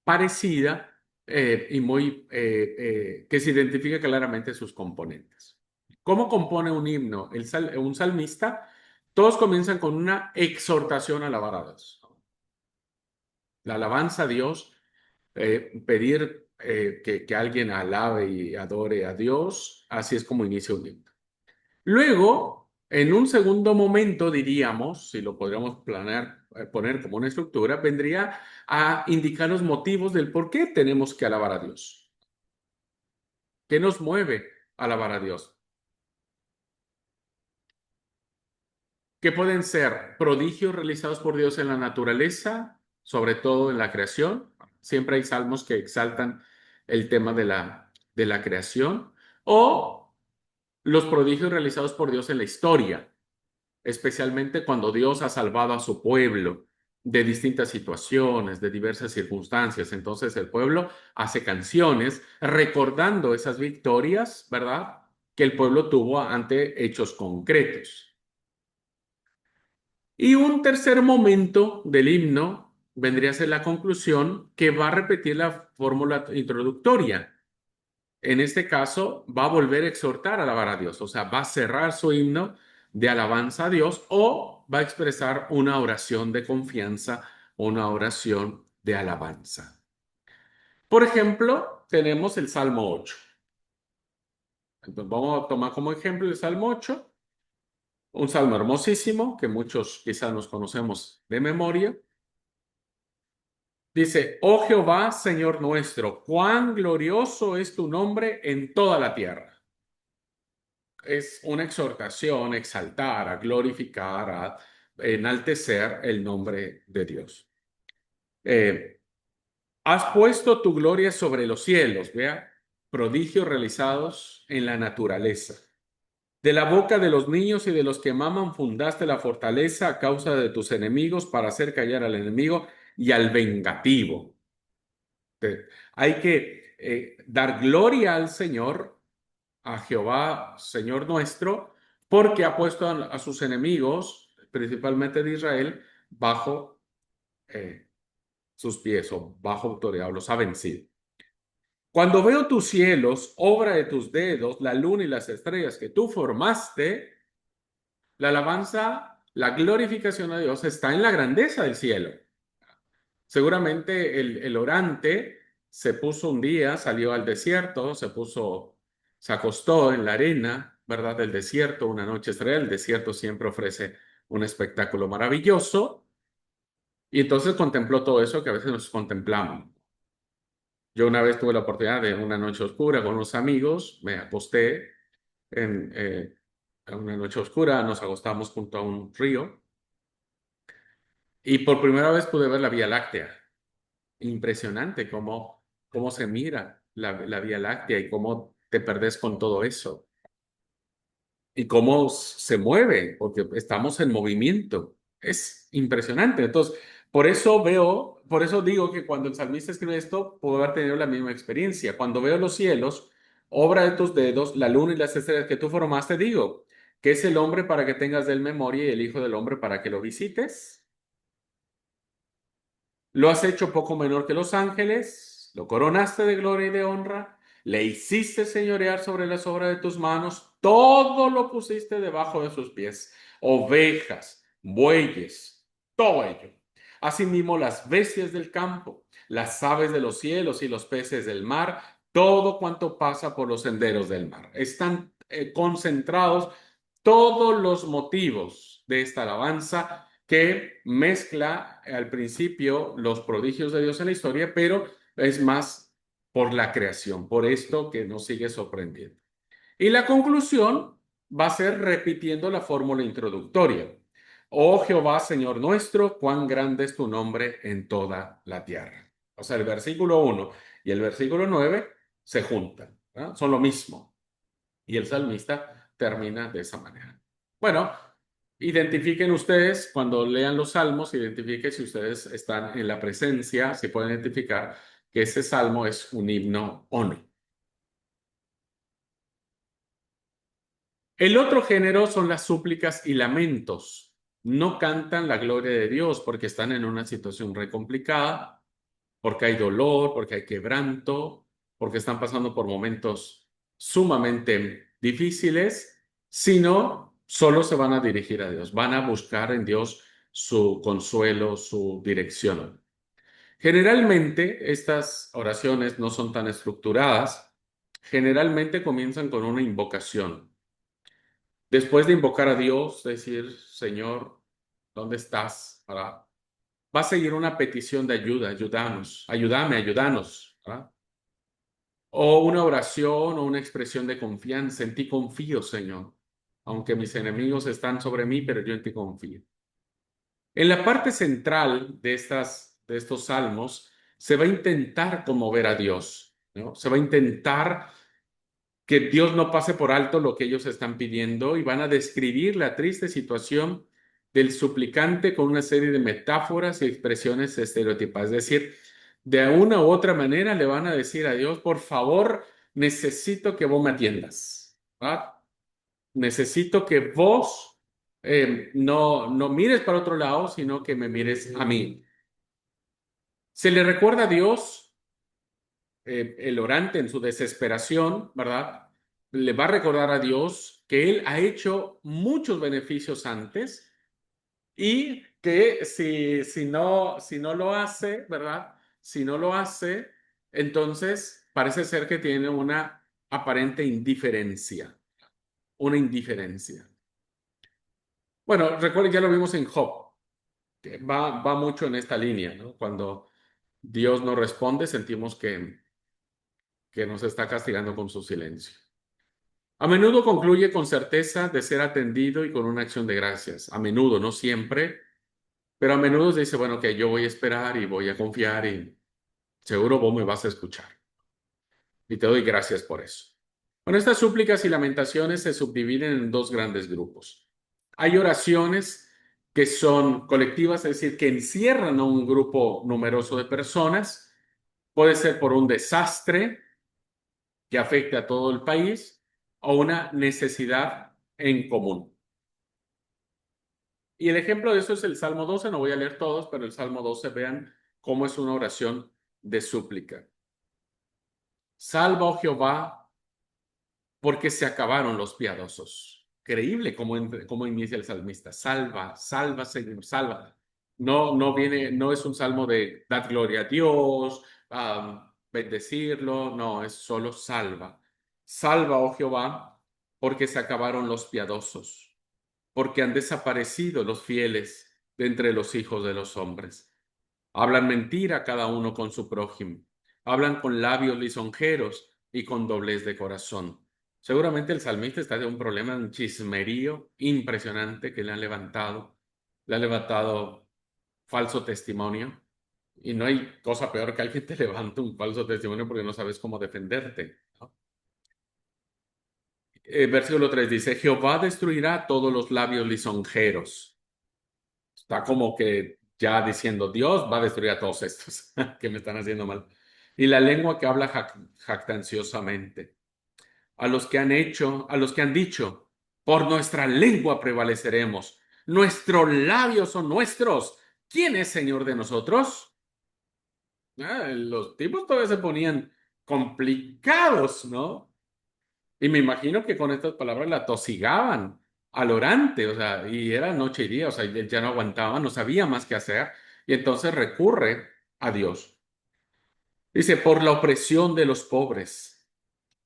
parecida y que se identifica claramente sus componentes. ¿Cómo compone un himno un salmista? Todos comienzan con una exhortación a alabar a Dios. La alabanza a Dios, pedir que alguien alabe y adore a Dios, así es como inicia un himno. Luego, en un segundo momento, diríamos, si lo podríamos planear, poner como una estructura, vendría a indicar los motivos del por qué tenemos que alabar a Dios. ¿Qué nos mueve a alabar a Dios? Que pueden ser prodigios realizados por Dios en la naturaleza, sobre todo en la creación. Siempre hay salmos que exaltan el tema de la creación, o los prodigios realizados por Dios en la historia, especialmente cuando Dios ha salvado a su pueblo de distintas situaciones, de diversas circunstancias. Entonces el pueblo hace canciones recordando esas victorias, ¿verdad? Que el pueblo tuvo ante hechos concretos. Y un tercer momento del himno vendría a ser la conclusión, que va a repetir la fórmula introductoria. En este caso, va a volver a exhortar a alabar a Dios, o sea, va a cerrar su himno de alabanza a Dios o va a expresar una oración de confianza, una oración de alabanza. Por ejemplo, tenemos el Salmo 8. Entonces, vamos a tomar como ejemplo el Salmo 8, un salmo hermosísimo que muchos quizás nos conocemos de memoria. Dice, oh Jehová, Señor nuestro, cuán glorioso es tu nombre en toda la tierra. Es una exhortación, exaltar, a glorificar, a enaltecer el nombre de Dios. Has puesto tu gloria sobre los cielos, vea, prodigios realizados en la naturaleza. De la boca de los niños y de los que maman fundaste la fortaleza a causa de tus enemigos para hacer callar al enemigo y al vengativo. Hay que dar gloria al Señor, a Jehová, Señor nuestro, porque ha puesto a sus enemigos, principalmente de Israel, bajo sus pies o bajo autoridad, los ha vencido. Cuando veo tus cielos, obra de tus dedos, la luna y las estrellas que tú formaste, la alabanza, la glorificación a Dios está en la grandeza del cielo. Seguramente el orante se puso un día, salió al desierto, se acostó en la arena, ¿verdad? Del desierto, una noche estrella. El desierto siempre ofrece un espectáculo maravilloso. Y entonces contempló todo eso que a veces nos contemplamos. Yo una vez tuve la oportunidad de una noche oscura con unos amigos, me acosté en una noche oscura, nos acostamos junto a un río y por primera vez pude ver la Vía Láctea. Impresionante cómo se mira la Vía Láctea y cómo te perdés con todo eso. Y cómo se mueve, porque estamos en movimiento. Es impresionante. Entonces, por eso digo que cuando el salmista escribe esto, puedo haber tenido la misma experiencia. Cuando veo los cielos, obra de tus dedos, la luna y las estrellas que tú formaste, digo, ¿qué es el hombre para que tengas de él memoria y el hijo del hombre para que lo visites? Lo has hecho poco menor que los ángeles, lo coronaste de gloria y de honra, le hiciste señorear sobre las obras de tus manos, todo lo pusiste debajo de sus pies, ovejas, bueyes, todo ello. Asimismo las bestias del campo, las aves de los cielos y los peces del mar, todo cuanto pasa por los senderos del mar. Están concentrados todos los motivos de esta alabanza que mezcla al principio los prodigios de Dios en la historia, pero es más por la creación, por esto que nos sigue sorprendiendo. Y la conclusión va a ser repitiendo la fórmula introductoria. Oh Jehová, Señor nuestro, cuán grande es tu nombre en toda la tierra. O sea, el versículo 1 y el versículo 9 se juntan, ¿no? Son lo mismo. Y el salmista termina de esa manera. Bueno, identifiquen ustedes, cuando lean los salmos, identifiquen si ustedes están en la presencia, si pueden identificar que ese salmo es un himno o no. El otro género son las súplicas y lamentos. No cantan la gloria de Dios porque están en una situación re complicada, porque hay dolor, porque hay quebranto, porque están pasando por momentos sumamente difíciles, sino solo se van a dirigir a Dios, van a buscar en Dios su consuelo, su dirección. Generalmente estas oraciones no son tan estructuradas, generalmente comienzan con una invocación. Después de invocar a Dios, decir, Señor, ¿dónde estás? Va a seguir una petición de ayuda, ayúdanos, ayúdame, ayúdanos, ¿verdad? O una oración o una expresión de confianza. En ti confío, Señor. Aunque mis enemigos están sobre mí, pero yo en ti confío. En la parte central de estos salmos se va a intentar conmover a Dios, ¿no? Se va a intentar que Dios no pase por alto lo que ellos están pidiendo y van a describir la triste situación del suplicante con una serie de metáforas y expresiones estereotipadas. Es decir, de una u otra manera le van a decir a Dios, por favor, necesito que vos me atiendas, ¿verdad? Necesito que vos no mires para otro lado, sino que me mires a mí. Se le recuerda a Dios, el orante en su desesperación, ¿verdad? Le va a recordar a Dios que Él ha hecho muchos beneficios antes y que si no lo hace, ¿verdad? Si no lo hace, entonces parece ser que tiene una aparente indiferencia, una indiferencia. Bueno, recuerden, ya lo vimos en Job, que va mucho en esta línea, ¿no? Cuando Dios no responde, sentimos que nos está castigando con su silencio. A menudo concluye con certeza de ser atendido y con una acción de gracias. A menudo, no siempre, pero a menudo dice, bueno, que yo voy a esperar y voy a confiar y seguro vos me vas a escuchar. Y te doy gracias por eso. Bueno, estas súplicas y lamentaciones se subdividen en dos grandes grupos. Hay oraciones que son colectivas, es decir, que encierran a un grupo numeroso de personas. Puede ser por un desastre que afecte a todo el país o una necesidad en común. Y el ejemplo de eso es el Salmo 12. No voy a leer todos, pero el Salmo 12, vean cómo es una oración de súplica. Salva, oh Jehová, porque se acabaron los piadosos. Creíble como inicia el salmista. Salva, salva, Señor, salva. No viene, no es un salmo de dar gloria a Dios, bendecirlo, no, es solo salva. Salva, oh Jehová, porque se acabaron los piadosos, porque han desaparecido los fieles de entre los hijos de los hombres. Hablan mentira cada uno con su prójimo, hablan con labios lisonjeros y con doblez de corazón. Seguramente el salmista está de un problema, un chismerío impresionante que le ha levantado falso testimonio. Y no hay cosa peor que alguien te levante un falso testimonio porque no sabes cómo defenderte, ¿no? Versículo 3 dice, Jehová destruirá a todos los labios lisonjeros. Está como que ya diciendo, Dios va a destruir a todos estos que me están haciendo mal. Y la lengua que habla jactanciosamente. A los que han dicho, por nuestra lengua prevaleceremos. Nuestros labios son nuestros. ¿Quién es Señor de nosotros? Los tipos todavía se ponían complicados, ¿no? Y me imagino que con estas palabras la tosigaban al orante, o sea, y era noche y día, o sea, él ya no aguantaba, no sabía más qué hacer, y entonces recurre a Dios. Dice, por la opresión de los pobres,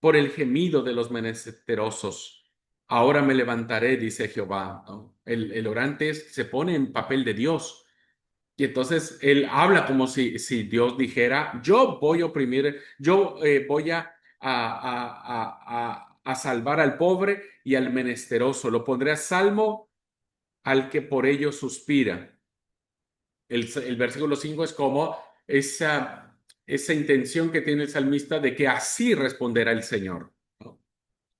por el gemido de los menesterosos, ahora me levantaré, dice Jehová, ¿no? El orante se pone en papel de Dios, y entonces él habla como si Dios dijera, yo voy a oprimir, yo voy a salvar al pobre y al menesteroso. Lo pondré a salvo al que por ello suspira. El versículo 5 es como esa intención que tiene el salmista de que así responderá el Señor, ¿no?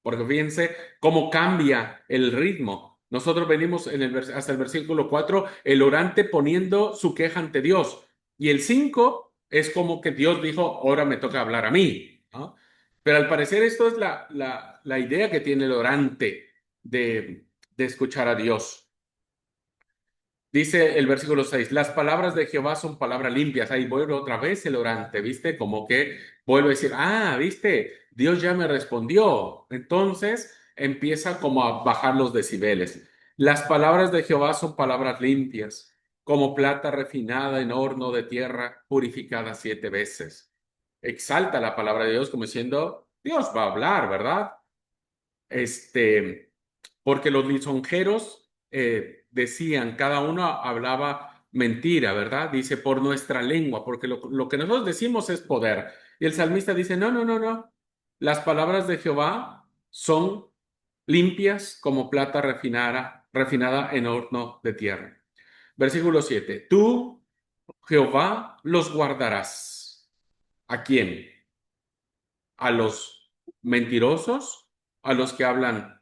Porque fíjense cómo cambia el ritmo. Nosotros venimos hasta el versículo 4, el orante poniendo su queja ante Dios. Y el 5 es como que Dios dijo, ahora me toca hablar a mí, ¿no? Pero al parecer esto es la idea que tiene el orante de escuchar a Dios. Dice el versículo 6, las palabras de Jehová son palabras limpias. Ahí vuelve otra vez el orante, ¿viste? Como que vuelve a decir, ¿viste? Dios ya me respondió. Entonces empieza como a bajar los decibeles. Las palabras de Jehová son palabras limpias, como plata refinada en horno de tierra, purificada 7 veces. Exalta la palabra de Dios como diciendo, Dios va a hablar, ¿verdad? Este, porque los lisonjeros decían, cada uno hablaba mentira, ¿verdad? Dice, por nuestra lengua, porque lo que nosotros decimos es poder. Y el salmista dice, no, no, no, no. Las palabras de Jehová son limpias como plata refinada en horno de tierra. Versículo 7. Tú, Jehová, los guardarás. ¿A quién? A los mentirosos, a los que hablan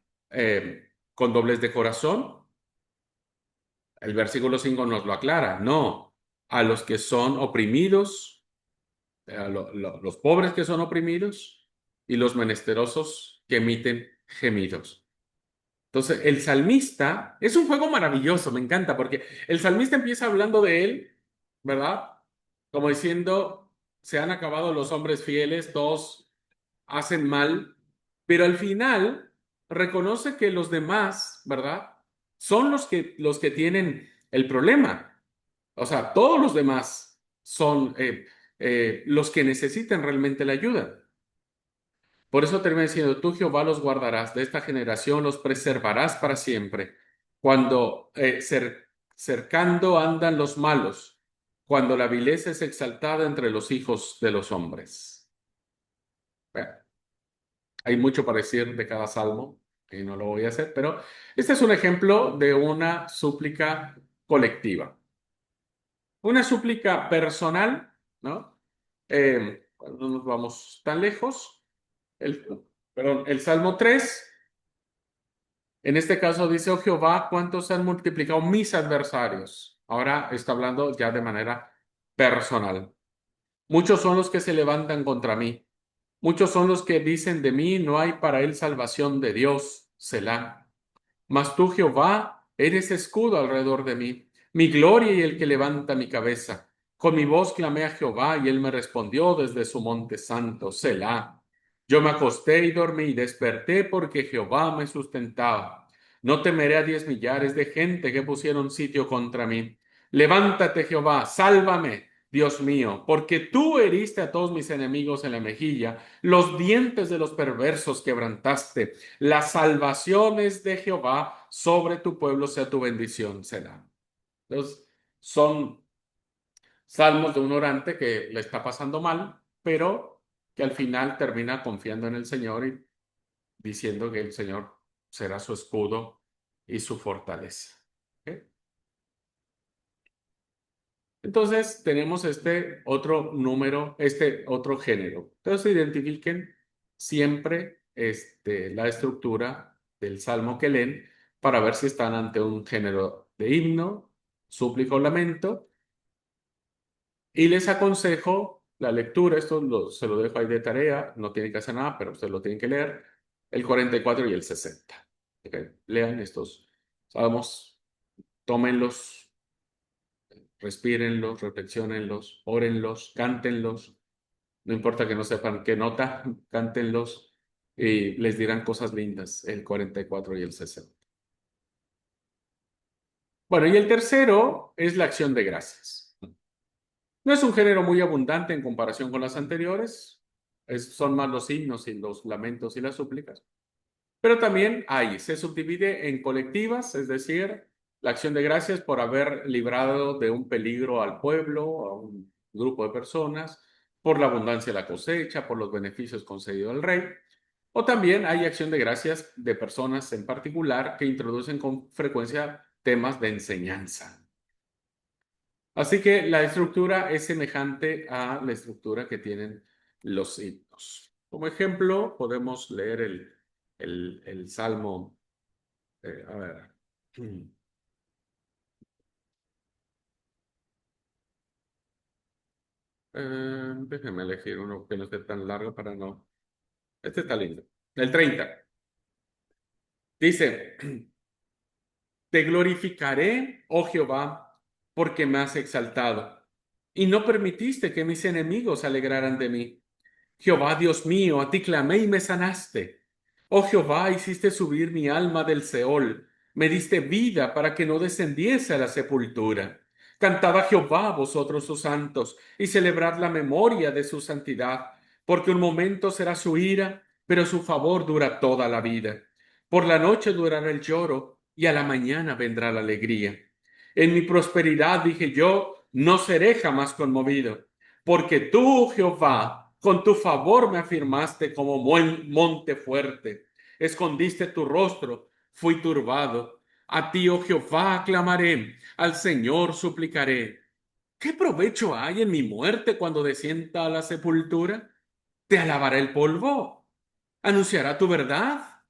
con doblez de corazón, El versículo 5 nos lo aclara. No, a los que son oprimidos, los pobres que son oprimidos y los menesterosos que emiten gemidos. Entonces, el salmista es un juego maravilloso, me encanta, porque el salmista empieza hablando de él, ¿verdad? Como diciendo, se han acabado los hombres fieles, todos hacen mal, pero al final reconoce que los demás, ¿verdad? Son los que tienen el problema. O sea, todos los demás son los que necesitan realmente la ayuda. Por eso termina diciendo, tú Jehová los guardarás, de esta generación los preservarás para siempre. Cuando cercando andan los malos, cuando la vileza es exaltada entre los hijos de los hombres. Bueno, hay mucho para decir de cada salmo, y no lo voy a hacer, pero este es un ejemplo de una súplica colectiva. Una súplica personal, ¿no? No nos vamos tan lejos. El, el Salmo 3. En este caso dice, oh Jehová, ¿cuántos han multiplicado mis adversarios? Ahora está hablando ya de manera personal. Muchos son los que se levantan contra mí. Muchos son los que dicen de mí, no hay para él salvación de Dios, Selah. Mas tú, Jehová, eres escudo alrededor de mí, mi gloria y el que levanta mi cabeza. Con mi voz clamé a Jehová y él me respondió desde su monte santo, Selah. Yo me acosté y dormí y desperté porque Jehová me sustentaba. No temeré a 10 millares de gente que pusieron sitio contra mí. Levántate, Jehová, sálvame, Dios mío, porque tú heriste a todos mis enemigos en la mejilla, los dientes de los perversos quebrantaste. Las salvaciones de Jehová sobre tu pueblo sea tu bendición, será. Entonces, son salmos de un orante que le está pasando mal, pero que al final termina confiando en el Señor y diciendo que el Señor será su escudo y su fortaleza. ¿Ok? Entonces, tenemos este otro número, este otro género. Entonces, identifiquen siempre la estructura del salmo que leen para ver si están ante un género de himno, súplica o lamento. Y les aconsejo la lectura, se lo dejo ahí de tarea, no tienen que hacer nada, pero ustedes lo tienen que leer, el 44 y el 60. ¿Ok? Lean estos salmos, tómenlos, respírenlos, reflexionenlos, órenlos, cántenlos. No importa que no sepan qué nota, cántenlos y les dirán cosas lindas, el 44 y el 60. Bueno, y el tercero es la acción de gracias. No es un género muy abundante en comparación con las anteriores, son más los himnos y los lamentos y las súplicas, pero también se subdivide en colectivas, es decir, la acción de gracias por haber librado de un peligro al pueblo, a un grupo de personas, por la abundancia de la cosecha, por los beneficios concedidos al rey. O también hay acción de gracias de personas en particular que introducen con frecuencia temas de enseñanza. Así que la estructura es semejante a la estructura que tienen los himnos. Como ejemplo, podemos leer el Salmo, a ver, déjenme elegir uno que no esté tan largo para no. Este está lindo. El 30. Dice, te glorificaré, oh Jehová, porque me has exaltado, y no permitiste que mis enemigos se alegraran de mí. Jehová, Dios mío, a ti clamé y me sanaste. Oh Jehová, hiciste subir mi alma del Seol, me diste vida para que no descendiese a la sepultura. Cantad a Jehová, vosotros sus santos, y celebrad la memoria de su santidad, porque un momento será su ira, pero su favor dura toda la vida. Por la noche durará el lloro, y a la mañana vendrá la alegría. En mi prosperidad dije yo, no seré jamás conmovido, porque tú, Jehová, con tu favor me afirmaste como buen monte fuerte. Escondiste tu rostro, fui turbado. A ti, oh Jehová, clamaré, al Señor suplicaré. ¿Qué provecho hay en mi muerte cuando descienda a la sepultura? ¿Te alabará el polvo? ¿Anunciará tu verdad?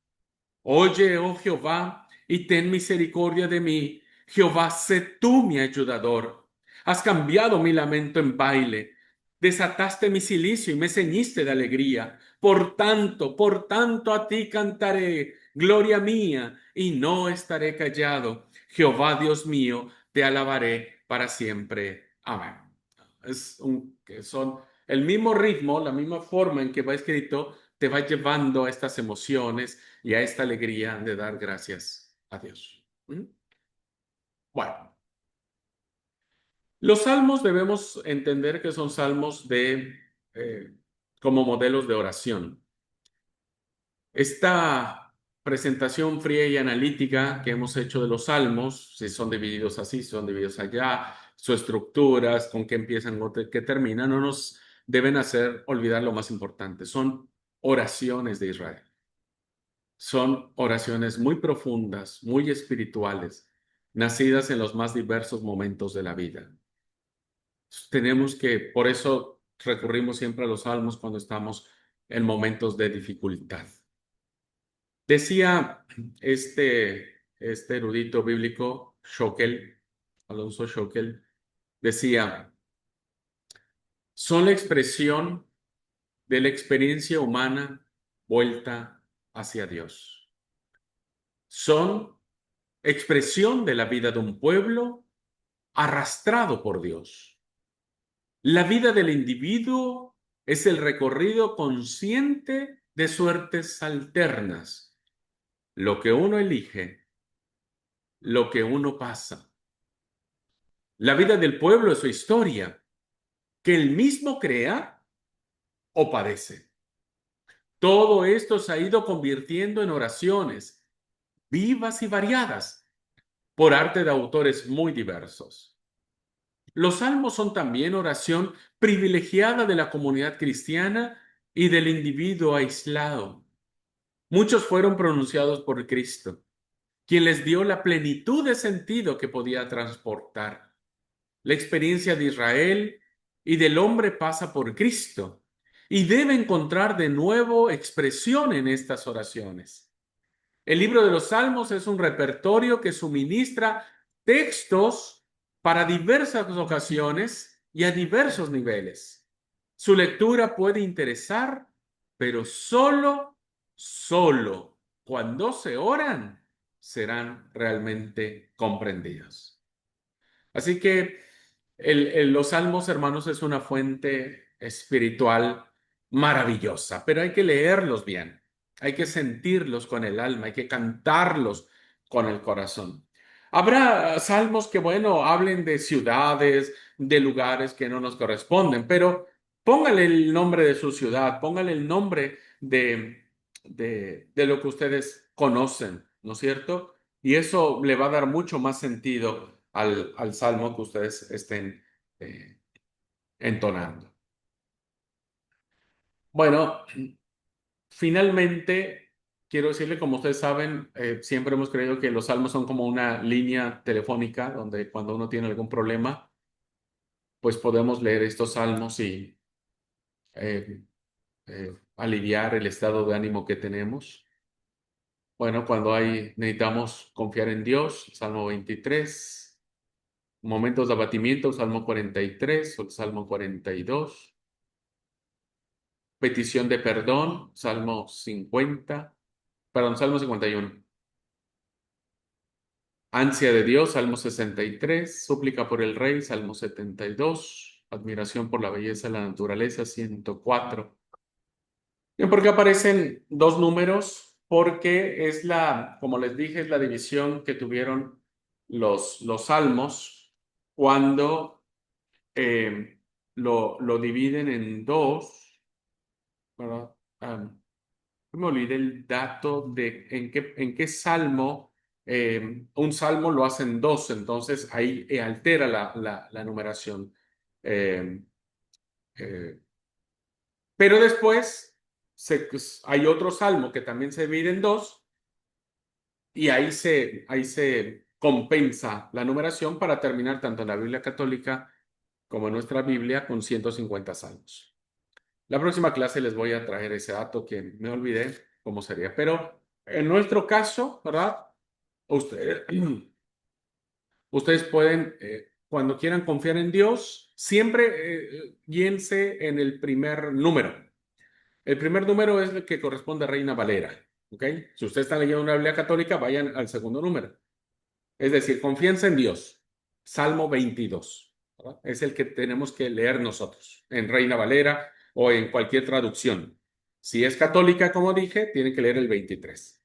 Oye, oh Jehová, y ten misericordia de mí, Jehová, sé tú mi ayudador. Has cambiado mi lamento en baile. Desataste mi cilicio y me ceñiste de alegría. Por tanto a ti cantaré, gloria mía, y no estaré callado. Jehová Dios mío, te alabaré para siempre. Amén. Que son el mismo ritmo, la misma forma en que va escrito, te va llevando a estas emociones y a esta alegría de dar gracias a Dios. ¿Mm? Bueno, los salmos debemos entender que son salmos eh, como modelos de oración. Esta presentación fría y analítica que hemos hecho de los salmos, si son divididos así, si son divididos allá, sus estructuras, con qué empiezan, con qué terminan, no nos deben hacer olvidar lo más importante. Son oraciones de Israel. Son oraciones muy profundas, muy espirituales, nacidas en los más diversos momentos de la vida. Tenemos que, por eso recurrimos siempre a los salmos cuando estamos en momentos de dificultad. Decía este erudito bíblico, Schockel, Alonso Schockel, decía, son la expresión de la experiencia humana vuelta hacia Dios. Son expresión de la vida de un pueblo arrastrado por Dios. La vida del individuo es el recorrido consciente de suertes alternas, lo que uno elige, lo que uno pasa. La vida del pueblo es su historia, que él mismo crea o padece. Todo esto se ha ido convirtiendo en oraciones vivas y variadas por arte de autores muy diversos. Los salmos son también oración privilegiada de la comunidad cristiana y del individuo aislado. Muchos fueron pronunciados por Cristo, quien les dio la plenitud de sentido que podía transportar. La experiencia de Israel y del hombre pasa por Cristo y debe encontrar de nuevo expresión en estas oraciones. El libro de los Salmos es un repertorio que suministra textos para diversas ocasiones y a diversos niveles. Su lectura puede interesar, pero solo cuando se oran serán realmente comprendidos. Así que los salmos, hermanos, es una fuente espiritual maravillosa, pero hay que leerlos bien, hay que sentirlos con el alma, hay que cantarlos con el corazón. Habrá salmos que, bueno, hablen de ciudades, de lugares que no nos corresponden, pero póngale el nombre de su ciudad, póngale el nombre de lo que ustedes conocen, ¿no es cierto? Y eso le va a dar mucho más sentido al salmo que ustedes estén eh, entonando. Bueno, finalmente, quiero decirle, como ustedes saben, siempre hemos creído que los salmos son como una línea telefónica donde cuando uno tiene algún problema, pues podemos leer estos salmos y eh, aliviar el estado de ánimo que tenemos. Bueno, necesitamos confiar en Dios, Salmo 23. Momentos de abatimiento, Salmo 43 o el Salmo 42. Petición de perdón, Salmo 50. Perdón, Salmo 51. Ansia de Dios, Salmo 63. Súplica por el Rey, Salmo 72. Admiración por la belleza de la naturaleza, 104. Bien, ¿por qué aparecen dos números? Porque como les dije, es la división que tuvieron los salmos cuando lo dividen en dos, ¿verdad? Me olvidé el dato de en qué salmo, un salmo lo hacen dos, entonces ahí altera la numeración. Eh, eh, pero después hay otro salmo que también se divide en dos y ahí se compensa la numeración para terminar tanto en la Biblia católica como en nuestra Biblia con 150 salmos. La próxima clase les voy a traer ese dato que me olvidé cómo sería. Pero en nuestro caso, ¿verdad? Ustedes, Ustedes pueden, cuando quieran confiar en Dios, siempre guíense en el primer número. El primer número es el que corresponde a Reina Valera, ¿ok? Si ustedes están leyendo una Biblia católica, vayan al segundo número. Es decir, confianza en Dios. Salmo 22, ¿verdad? Es el que tenemos que leer nosotros en Reina Valera o en cualquier traducción. Si es católica, como dije, tienen que leer el 23.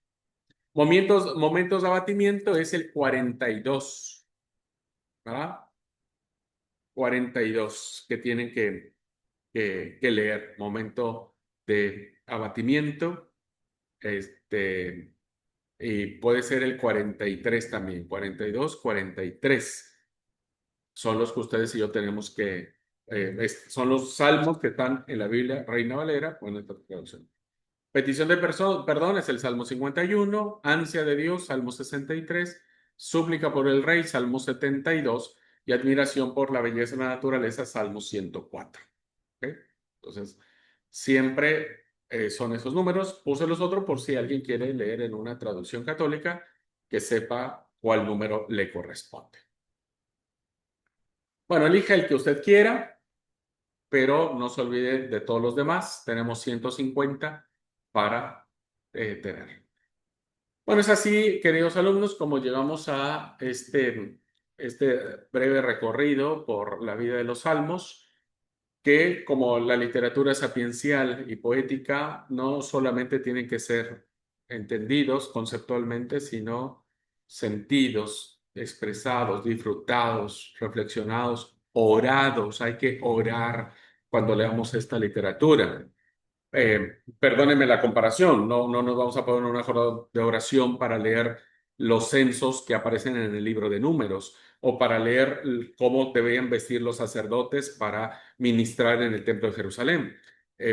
Momentos de abatimiento es el 42, ¿verdad? 42 que tienen que leer. Momento de abatimiento, y puede ser el 43 también. 42, 43 son los que ustedes y yo tenemos que, son los salmos que están en la Biblia Reina Valera o en esta traducción. Petición de perdón es el Salmo 51, ansia de Dios, Salmo 63, súplica por el Rey, Salmo 72 y admiración por la belleza de la naturaleza, Salmo 104. ¿Ok? Entonces, siempre son esos números. Puse los otros por si alguien quiere leer en una traducción católica que sepa cuál número le corresponde. Bueno, elija el que usted quiera, pero no se olvide de todos los demás. Tenemos 150 para tener. Bueno, es así, queridos alumnos, como llegamos a este breve recorrido por la vida de los salmos, que como la literatura sapiencial y poética no solamente tienen que ser entendidos conceptualmente, sino sentidos, expresados, disfrutados, reflexionados, orados. Hay que orar cuando leamos esta literatura. Perdónenme la comparación, no nos vamos a poner una jornada de oración para leer los censos que aparecen en el libro de Números o para leer cómo debían vestir los sacerdotes para ministrar en el Templo de Jerusalén.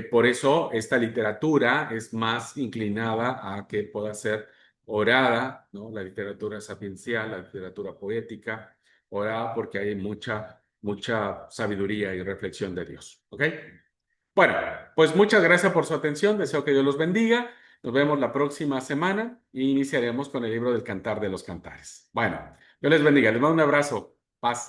Por eso esta literatura es más inclinada a que pueda ser orada, ¿no? La literatura sapiencial, la literatura poética, orada porque hay mucha sabiduría y reflexión de Dios. ¿Ok? Bueno, pues muchas gracias por su atención. Deseo que Dios los bendiga. Nos vemos la próxima semana y iniciaremos con el libro del Cantar de los Cantares. Bueno, Dios les bendiga. Les mando un abrazo. Paz.